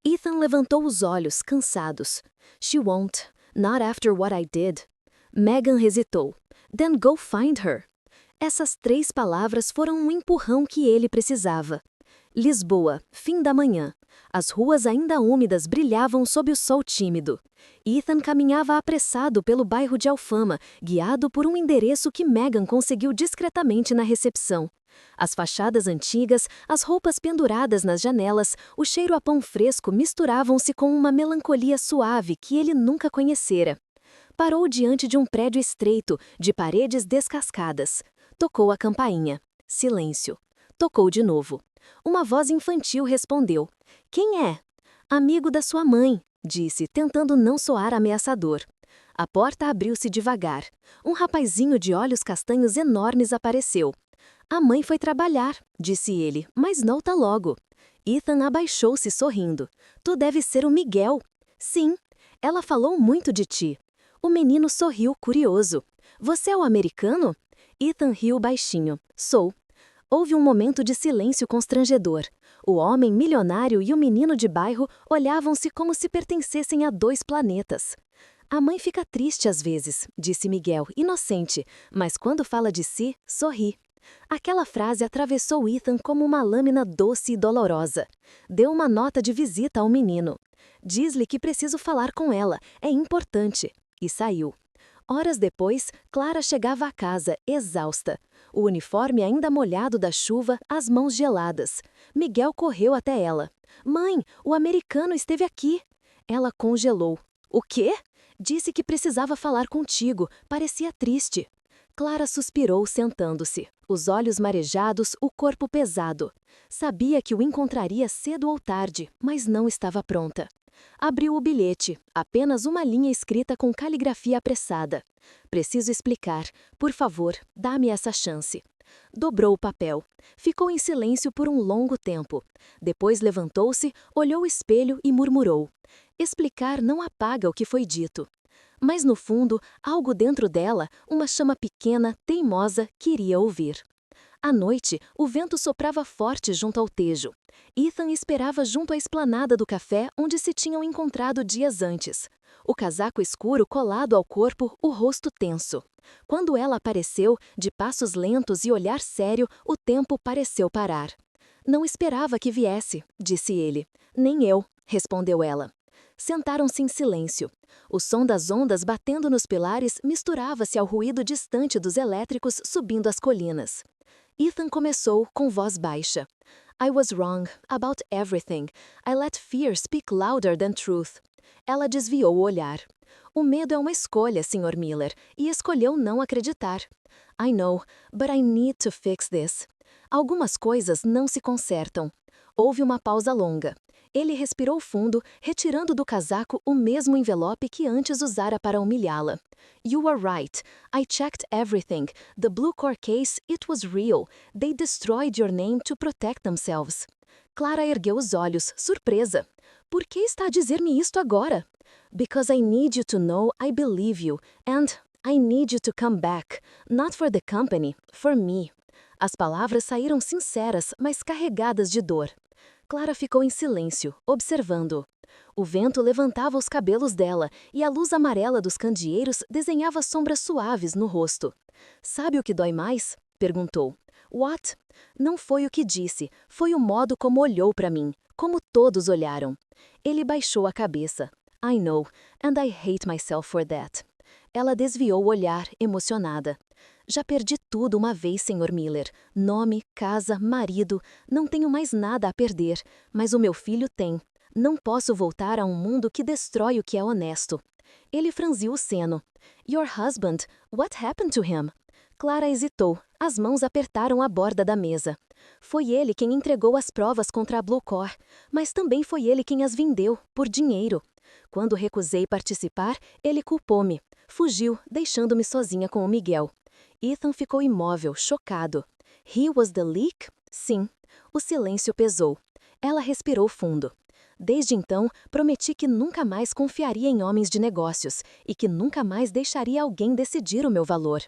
Ethan levantou os olhos, cansados. She won't. Not after what I did. Megan hesitou. Then go find her. Essas 3 palavras foram um empurrão que ele precisava. Lisboa, fim da manhã. As ruas ainda úmidas brilhavam sob o sol tímido. Ethan caminhava apressado pelo bairro de Alfama, guiado por um endereço que Megan conseguiu discretamente na recepção. As fachadas antigas, as roupas penduradas nas janelas, o cheiro a pão fresco misturavam-se com uma melancolia suave que ele nunca conhecera. Parou diante de um prédio estreito, de paredes descascadas. Tocou a campainha. Silêncio. Tocou de novo. Uma voz infantil respondeu. Quem é? Amigo da sua mãe. disse, tentando não soar ameaçador. A porta abriu-se devagar. Um rapazinho de olhos castanhos enormes apareceu. A mãe foi trabalhar, disse ele, mas volta logo. Ethan abaixou-se sorrindo. Tu deve ser o Miguel. Sim, ela falou muito de ti. O menino sorriu curioso. Você é o americano? Ethan riu baixinho. Sou. Houve um momento de silêncio constrangedor. O homem milionário e o menino de bairro olhavam-se como se pertencessem a dois planetas. A mãe fica triste às vezes, disse Miguel, inocente, mas quando fala de si, sorri. Aquela frase atravessou Ethan como uma lâmina doce e dolorosa. Deu uma nota de visita ao menino. Diz-lhe que preciso falar com ela, é importante. E saiu. Horas depois, Clara chegava à casa, exausta. O uniforme ainda molhado da chuva, as mãos geladas. Miguel correu até ela. Mãe, o americano esteve aqui. Ela congelou. O quê? Disse que precisava falar contigo, parecia triste. Clara suspirou sentando-se, os olhos marejados, o corpo pesado. Sabia que o encontraria cedo ou tarde, mas não estava pronta. Abriu o bilhete, apenas uma linha escrita com caligrafia apressada. Preciso explicar. Por favor, dá-me essa chance. Dobrou o papel. Ficou em silêncio por um longo tempo. Depois levantou-se, olhou o espelho e murmurou. Explicar não apaga o que foi dito. Mas no fundo, algo dentro dela, uma chama pequena, teimosa, queria ouvir. À noite, o vento soprava forte junto ao tejo. Ethan esperava junto à esplanada do café onde se tinham encontrado dias antes. O casaco escuro colado ao corpo, o rosto tenso. Quando ela apareceu, de passos lentos e olhar sério, o tempo pareceu parar. Não esperava que viesse, disse ele. Nem eu, respondeu ela. Sentaram-se em silêncio. O som das ondas batendo nos pilares misturava-se ao ruído distante dos elétricos subindo as colinas. Ethan começou com voz baixa. I was wrong about everything. I let fear speak louder than truth. Ela desviou o olhar. O medo é uma escolha, Sr. Miller, e escolheu não acreditar. I know, but I need to fix this. Algumas coisas não se consertam. Houve uma pausa longa. Ele respirou fundo, retirando do casaco o mesmo envelope que antes usara para humilhá-la. You were right. I checked everything. The Blue Core case, it was real. They destroyed your name to protect themselves. Clara ergueu os olhos, surpresa. Por que está a dizer-me isto agora? Because I need you to know I believe you, and I need you to come back. Not for the company, for me. As palavras saíram sinceras, mas carregadas de dor. Clara ficou em silêncio, observando. O vento levantava os cabelos dela e a luz amarela dos candeeiros desenhava sombras suaves no rosto. Sabe o que dói mais? Perguntou. What? Não foi o que disse, foi o modo como olhou para mim, como todos olharam. Ele baixou a cabeça. I know, and I hate myself for that. Ela desviou o olhar, emocionada. Já perdi tudo uma vez, Sr. Miller. Nome, casa, marido. Não tenho mais nada a perder, mas o meu filho tem. Não posso voltar a um mundo que destrói o que é honesto. Ele franziu o seno. Your husband, what happened to him? Clara hesitou. As mãos apertaram a borda da mesa. Foi ele quem entregou as provas contra a Blue Core, mas também foi ele quem as vendeu, por dinheiro. Quando recusei participar, ele culpou-me. Fugiu, deixando-me sozinha com o Miguel. Ethan ficou imóvel, chocado. He was the leak? Sim. O silêncio pesou. Ela respirou fundo. Desde então, prometi que nunca mais confiaria em homens de negócios e que nunca mais deixaria alguém decidir o meu valor.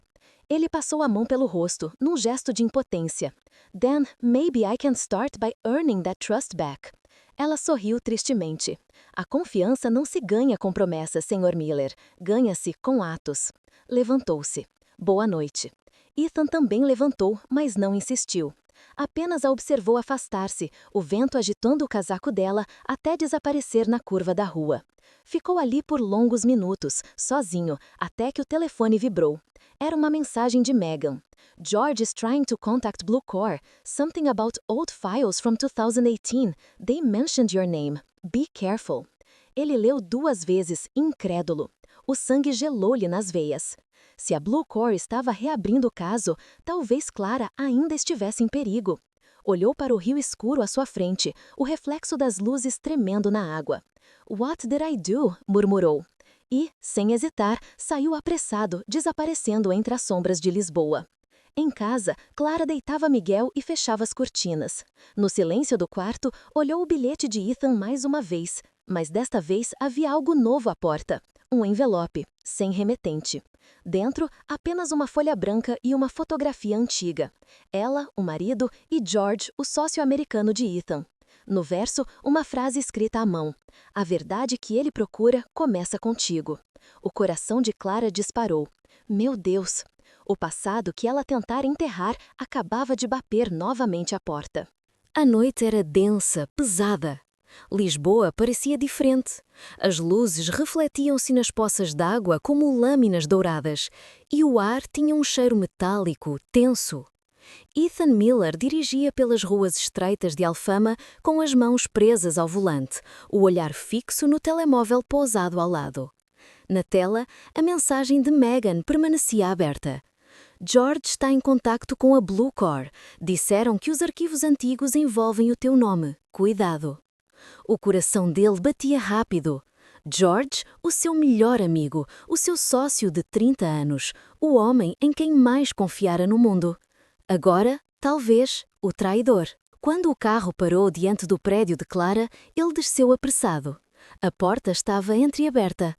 Ele passou a mão pelo rosto, num gesto de impotência. Then, maybe I can start by earning that trust back. Ela sorriu tristemente. A confiança não se ganha com promessas, Sr. Miller. Ganha-se com atos. Levantou-se. Boa noite. Ethan também levantou, mas não insistiu. Apenas a observou afastar-se, o vento agitando o casaco dela até desaparecer na curva da rua. Ficou ali por longos minutos, sozinho, até que o telefone vibrou. Era uma mensagem de Megan. George is trying to contact Blue Core. Something about old files from 2018. They mentioned your name. Be careful. Ele leu 2 vezes, incrédulo. O sangue gelou-lhe nas veias. Se a Blue Core estava reabrindo o caso, talvez Clara ainda estivesse em perigo. Olhou para o rio escuro à sua frente, o reflexo das luzes tremendo na água. "What did I do?" murmurou. E, sem hesitar, saiu apressado, desaparecendo entre as sombras de Lisboa. Em casa, Clara deitava Miguel e fechava as cortinas. No silêncio do quarto, olhou o bilhete de Ethan mais uma vez, mas desta vez havia algo novo à porta. Um envelope, sem remetente. Dentro, apenas uma folha branca e uma fotografia antiga. Ela, o marido, e George, o sócio americano de Ethan. No verso, uma frase escrita à mão. "A verdade que ele procura começa contigo." O coração de Clara disparou. Meu Deus! O passado que ela tentara enterrar acabava de bater novamente à porta. A noite era densa, pesada. Lisboa parecia diferente. As luzes refletiam-se nas poças d'água como lâminas douradas, e o ar tinha um cheiro metálico, tenso. Ethan Miller dirigia pelas ruas estreitas de Alfama com as mãos presas ao volante, o olhar fixo no telemóvel pousado ao lado. Na tela, a mensagem de Megan permanecia aberta. "George está em contacto com a Blue Core. Disseram que os arquivos antigos envolvem o teu nome. Cuidado." O coração dele batia rápido. George, o seu melhor amigo, o seu sócio de 30 anos, o homem em quem mais confiara no mundo. Agora, talvez, o traidor. Quando o carro parou diante do prédio de Clara, ele desceu apressado. A porta estava entreaberta.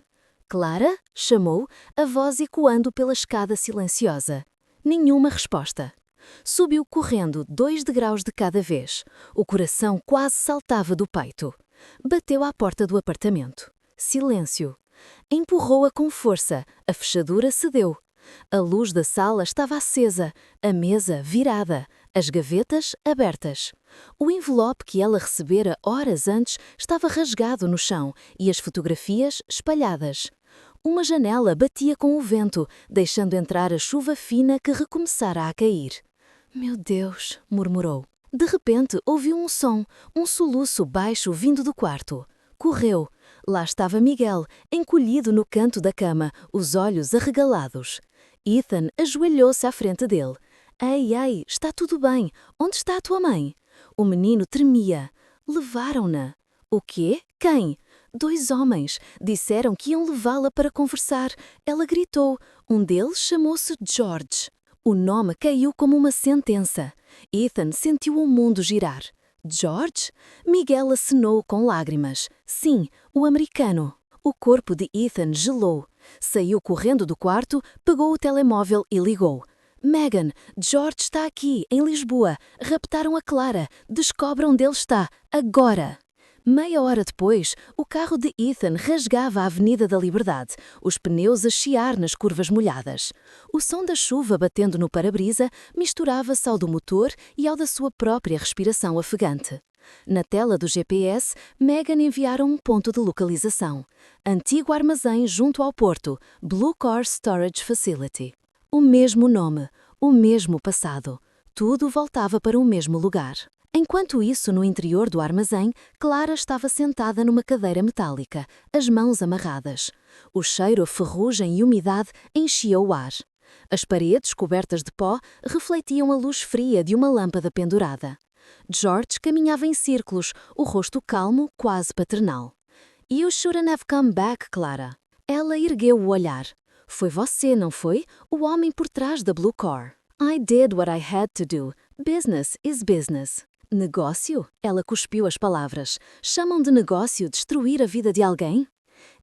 "Clara?" chamou, a voz ecoando pela escada silenciosa. Nenhuma resposta. Subiu correndo 2 degraus de cada vez. O coração quase saltava do peito. Bateu à porta do apartamento. Silêncio. Empurrou-a com força. A fechadura cedeu. A luz da sala estava acesa, a mesa virada, as gavetas abertas. O envelope que ela recebera horas antes estava rasgado no chão e as fotografias espalhadas. Uma janela batia com o vento, deixando entrar a chuva fina que recomeçara a cair. "Meu Deus", murmurou. De repente ouviu um som, um soluço baixo vindo do quarto. Correu. Lá estava Miguel, encolhido no canto da cama, os olhos arregalados. Ethan ajoelhou-se à frente dele. Ei, está tudo bem. Onde está a tua mãe?" O menino tremia. "Levaram-na." "O quê? Quem?" "2 homens. Disseram que iam levá-la para conversar." Ela gritou. Um deles chamou-se George. O nome caiu como uma sentença. Ethan sentiu o mundo girar. "George?" Miguel acenou com lágrimas. "Sim, o americano." O corpo de Ethan gelou. Saiu correndo do quarto, pegou o telemóvel e ligou. "Megan, George está aqui, em Lisboa. Raptaram a Clara. Descobre onde ele está. Agora." Meia hora depois, o carro de Ethan rasgava a Avenida da Liberdade, os pneus a chiar nas curvas molhadas. O som da chuva batendo no para-brisa misturava-se ao do motor e ao da sua própria respiração ofegante. Na tela do GPS, Megan enviara um ponto de localização. Antigo armazém junto ao porto, Blue Core Storage Facility. O mesmo nome, o mesmo passado. Tudo voltava para o mesmo lugar. Enquanto isso, no interior do armazém, Clara estava sentada numa cadeira metálica, as mãos amarradas. O cheiro a ferrugem e umidade enchia o ar. As paredes, cobertas de pó, refletiam a luz fria de uma lâmpada pendurada. George caminhava em círculos, o rosto calmo, quase paternal. "You shouldn't have come back, Clara." Ela ergueu o olhar. "Foi você, não foi? O homem por trás da Blue Core." "I did what I had to do. Business is business." "Negócio?" Ela cuspiu as palavras. "Chamam de negócio destruir a vida de alguém?"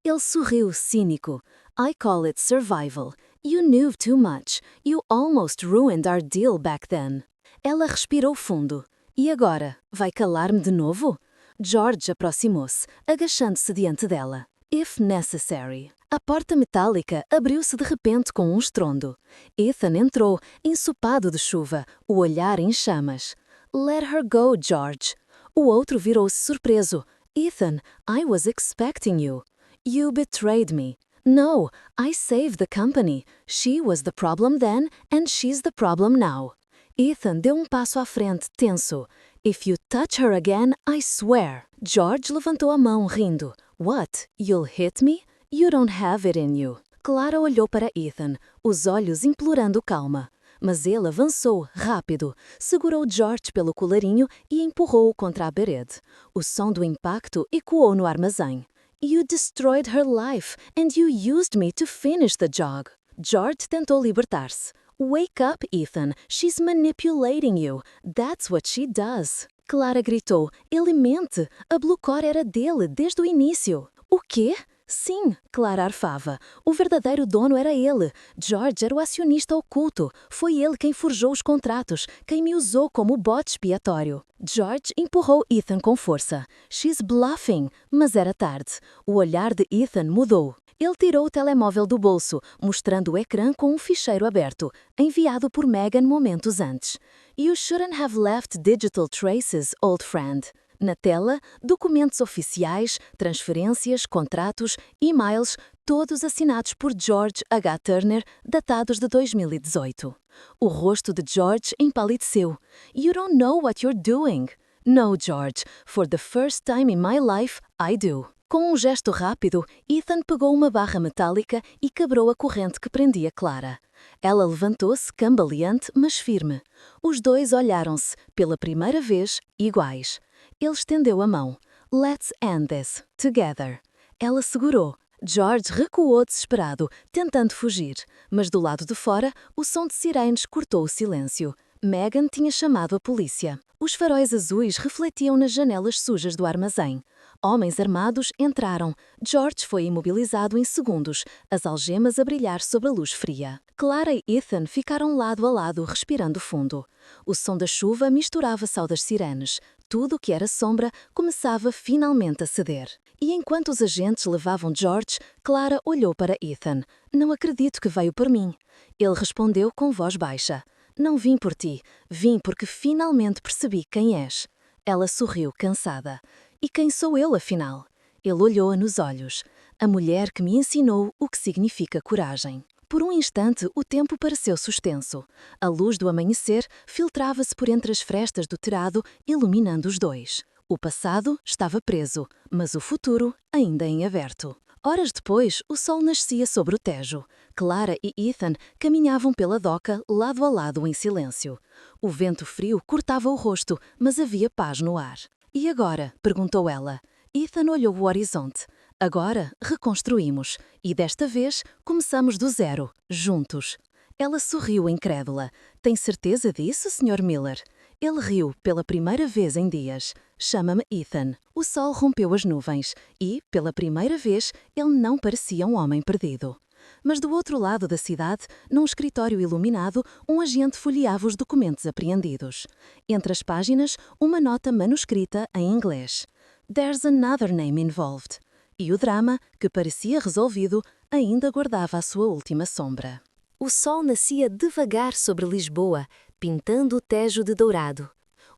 Ele sorriu cínico. "I call it survival. You knew too much. You almost ruined our deal back then." Ela respirou fundo. "E agora? Vai calar-me de novo?" George aproximou-se, agachando-se diante dela. "If necessary." A porta metálica abriu-se de repente com um estrondo. Ethan entrou, ensopado de chuva, o olhar em chamas. "Let her go, George." O outro virou-se surpreso. "Ethan, I was expecting you." "You betrayed me." "No, I saved the company. She was the problem then, and she's the problem now." Ethan deu um passo à frente, tenso. "If you touch her again, I swear." George levantou a mão, rindo. "What? You'll hit me? You don't have it in you." Clara olhou para Ethan, os olhos implorando calma. mas ele avançou rápido, segurou George pelo colarinho e empurrou-o contra a parede. O som do impacto ecoou no armazém. You destroyed her life and you used me to finish the job. George tentou libertar-se. Wake up, Ethan. She's manipulating you. That's what she does. Clara gritou. Ele mente. A Blue Core era dele desde o início. O quê? Sim, Clara arfava. O verdadeiro dono era ele. George era o acionista oculto. Foi ele quem forjou os contratos, quem me usou como bote expiatório. George empurrou Ethan com força. She's bluffing. Mas era tarde. O olhar de Ethan mudou. Ele tirou o telemóvel do bolso, mostrando o ecrã com um ficheiro aberto, enviado por Megan momentos antes. You shouldn't have left digital traces, old friend. Na tela, documentos oficiais, transferências, contratos, e-mails, todos assinados por George H. Turner, datados de 2018. O rosto de George empalideceu. You don't know what you're doing. No, George. For the first time in my life, I do. Com um gesto rápido, Ethan pegou uma barra metálica e quebrou a corrente que prendia Clara. Ela levantou-se cambaleante, mas firme. Os dois olharam-se, pela primeira vez, iguais. Ele estendeu a mão. Let's end this, together. Ela segurou. George recuou desesperado, tentando fugir, mas do lado de fora, o som de sirenes cortou o silêncio. Megan tinha chamado a polícia. Os faróis azuis refletiam nas janelas sujas do armazém. Homens armados entraram. George foi imobilizado em segundos, as algemas a brilhar sobre a luz fria. Clara e Ethan ficaram lado a lado, respirando fundo. O som da chuva misturava-se ao das sirenes. Tudo o que era sombra começava finalmente a ceder. E enquanto os agentes levavam George, Clara olhou para Ethan. Não acredito que veio por mim. Ele respondeu com voz baixa. Não vim por ti, vim porque finalmente percebi quem és. Ela sorriu, cansada. E quem sou eu, afinal? Ele olhou-a nos olhos. A mulher que me ensinou o que significa coragem. Por um instante, o tempo pareceu suspenso. A luz do amanhecer filtrava-se por entre as frestas do telhado, iluminando os dois. O passado estava preso, mas o futuro ainda em aberto. Horas depois, o sol nascia sobre o Tejo. Clara e Ethan caminhavam pela doca, lado a lado em silêncio. O vento frio cortava o rosto, mas havia paz no ar. E agora? Perguntou ela. Ethan olhou o horizonte. Agora reconstruímos. E desta vez começamos do zero, juntos. Ela sorriu incrédula. Tem certeza disso, Sr. Miller? Ele riu pela primeira vez em dias. Chama-me Ethan. O sol rompeu as nuvens e, pela primeira vez, ele não parecia um homem perdido. Mas do outro lado da cidade, num escritório iluminado, um agente folheava os documentos apreendidos. Entre as páginas, uma nota manuscrita em inglês. There's another name involved. E o drama, que parecia resolvido, ainda guardava a sua última sombra. O sol nascia devagar sobre Lisboa, pintando o Tejo de dourado.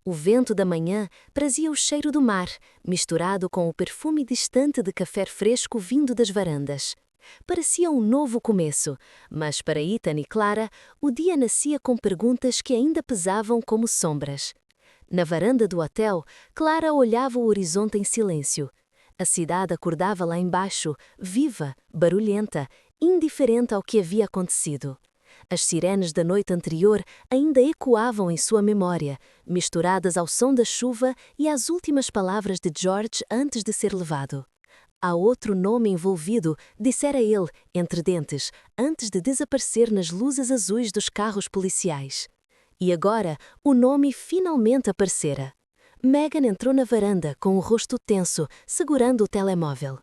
O vento da manhã trazia o cheiro do mar, misturado com o perfume distante de café fresco vindo das varandas. Parecia um novo começo, mas para Ethan e Clara, o dia nascia com perguntas que ainda pesavam como sombras. Na varanda do hotel, Clara olhava o horizonte em silêncio. A cidade acordava lá embaixo, viva, barulhenta, indiferente ao que havia acontecido. As sirenes da noite anterior ainda ecoavam em sua memória, misturadas ao som da chuva e às últimas palavras de George antes de ser levado. Há outro nome envolvido, dissera ele, entre dentes, antes de desaparecer nas luzes azuis dos carros policiais. E agora, o nome finalmente aparecera. Megan entrou na varanda com o rosto tenso, segurando o telemóvel.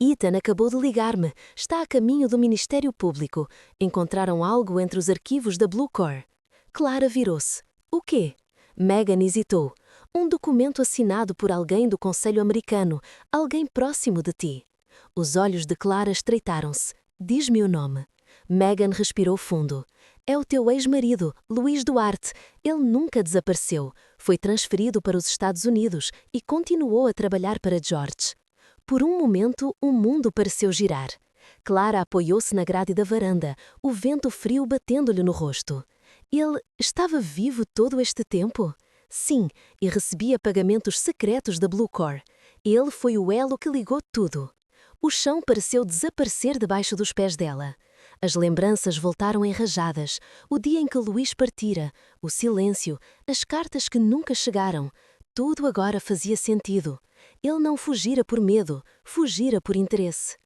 Ethan acabou de ligar-me. Está a caminho do Ministério Público. Encontraram algo entre os arquivos da Blue Core. Clara virou-se. O quê? Megan hesitou. Um documento assinado por alguém do Conselho Americano, alguém próximo de ti. Os olhos de Clara estreitaram-se. Diz-me o nome. Megan respirou fundo. É o teu ex-marido, Luís Duarte. Ele nunca desapareceu. Foi transferido para os Estados Unidos e continuou a trabalhar para George. Por um momento, o mundo pareceu girar. Clara apoiou-se na grade da varanda, o vento frio batendo-lhe no rosto. Ele estava vivo todo este tempo? Sim, e recebia pagamentos secretos da Blue Core. Ele foi o elo que ligou tudo. O chão pareceu desaparecer debaixo dos pés dela. As lembranças voltaram enrajadas, o dia em que Luís partira, o silêncio, as cartas que nunca chegaram. Tudo agora fazia sentido. Ele não fugira por medo, fugira por interesse.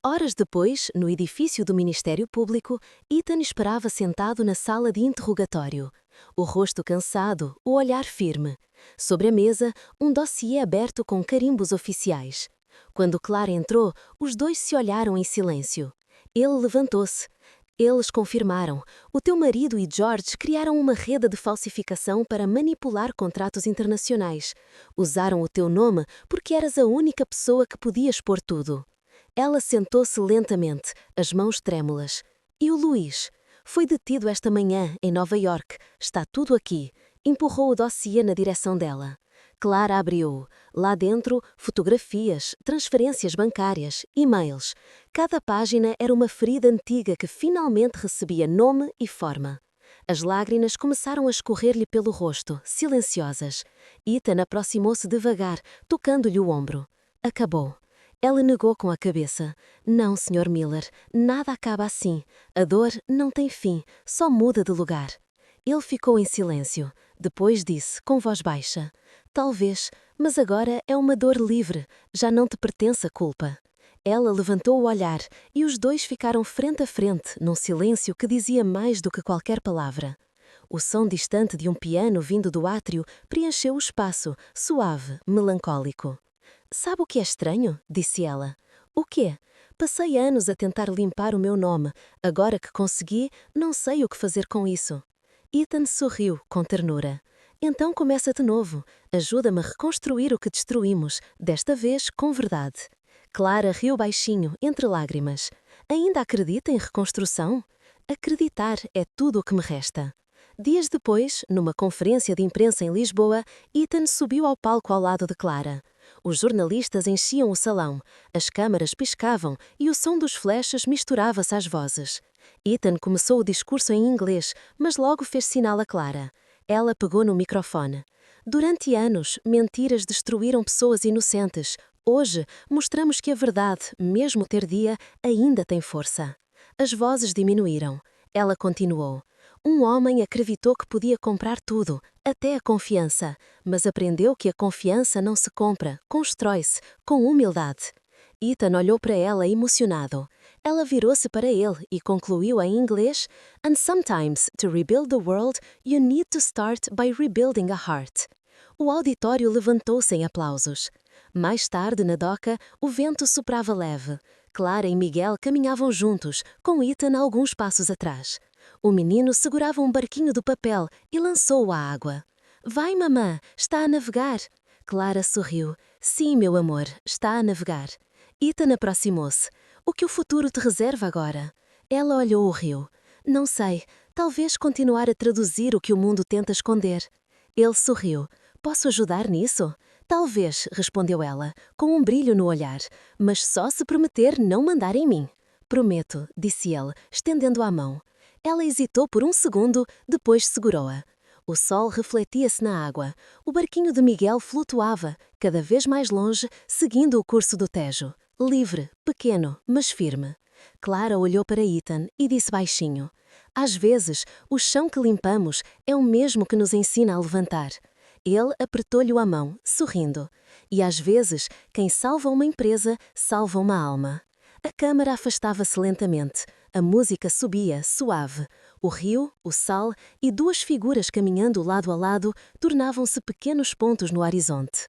Horas depois, no edifício do Ministério Público, Ethan esperava sentado na sala de interrogatório. O rosto cansado, o olhar firme. Sobre a mesa, um dossiê aberto com carimbos oficiais. Quando Clara entrou, os dois se olharam em silêncio. Ele levantou-se. Eles confirmaram. O teu marido e George criaram uma rede de falsificação para manipular contratos internacionais. Usaram o teu nome porque eras a única pessoa que podia expor tudo. Ela sentou-se lentamente, as mãos trêmulas. E o Luís? Foi detido esta manhã, em Nova York. Está tudo aqui. Empurrou o dossiê na direção dela. Clara abriu-o. Lá dentro, fotografias, transferências bancárias, e-mails. Cada página era uma ferida antiga que finalmente recebia nome e forma. As lágrimas começaram a escorrer-lhe pelo rosto, silenciosas. Ethan aproximou-se devagar, tocando-lhe o ombro. Acabou. Ela negou com a cabeça. Não, Sr. Miller, nada acaba assim. A dor não tem fim, só muda de lugar. Ele ficou em silêncio. Depois disse, com voz baixa: talvez, mas agora é uma dor livre, já não te pertence a culpa. Ela levantou o olhar e os dois ficaram frente a frente, num silêncio que dizia mais do que qualquer palavra. O som distante de um piano vindo do átrio preencheu o espaço, suave, melancólico. Sabe o que é estranho? Disse ela. O quê? Passei anos a tentar limpar o meu nome. Agora que consegui, não sei o que fazer com isso. Ethan sorriu, com ternura. Então começa de novo. Ajuda-me a reconstruir o que destruímos, desta vez com verdade. Clara riu baixinho, entre lágrimas. Ainda acredita em reconstrução? Acreditar é tudo o que me resta. Dias depois, numa conferência de imprensa em Lisboa, Ethan subiu ao palco ao lado de Clara. Os jornalistas enchiam o salão, as câmaras piscavam e o som dos flashes misturava-se às vozes. Ethan começou o discurso em inglês, mas logo fez sinal a Clara. Ela pegou no microfone. Durante anos, mentiras destruíram pessoas inocentes. Hoje, mostramos que a verdade, mesmo tardia, ainda tem força. As vozes diminuíram. Ela continuou. Um homem acreditou que podia comprar tudo, até a confiança, mas aprendeu que a confiança não se compra, constrói-se, com humildade. Ethan olhou para ela emocionado. Ela virou-se para ele e concluiu em inglês: And sometimes, to rebuild the world, you need to start by rebuilding a heart. O auditório levantou-se em aplausos. Mais tarde, na doca, o vento soprava leve. Clara e Miguel caminhavam juntos, com Ethan a alguns passos atrás. O menino segurava um barquinho de papel e lançou-o à água. Vai, mamã, está a navegar. Clara sorriu. Sim, meu amor, está a navegar. Ethan aproximou-se. O que o futuro te reserva agora? Ela olhou o rio. Não sei, talvez continuar a traduzir o que o mundo tenta esconder. Ele sorriu. Posso ajudar nisso? Talvez, respondeu ela, com um brilho no olhar, mas só se prometer não mandar em mim. Prometo, disse ele, estendendo a mão. Ela hesitou por um segundo, depois segurou-a. O sol refletia-se na água. O barquinho de Miguel flutuava, cada vez mais longe, seguindo o curso do Tejo. Livre, pequeno, mas firme. Clara olhou para Ethan e disse baixinho: às vezes, o chão que limpamos é o mesmo que nos ensina a levantar. Ele apertou-lhe a mão, sorrindo. E às vezes, quem salva uma empresa, salva uma alma. A câmara afastava-se lentamente. A música subia, suave. O rio, o sal e duas figuras caminhando lado a lado tornavam-se pequenos pontos no horizonte.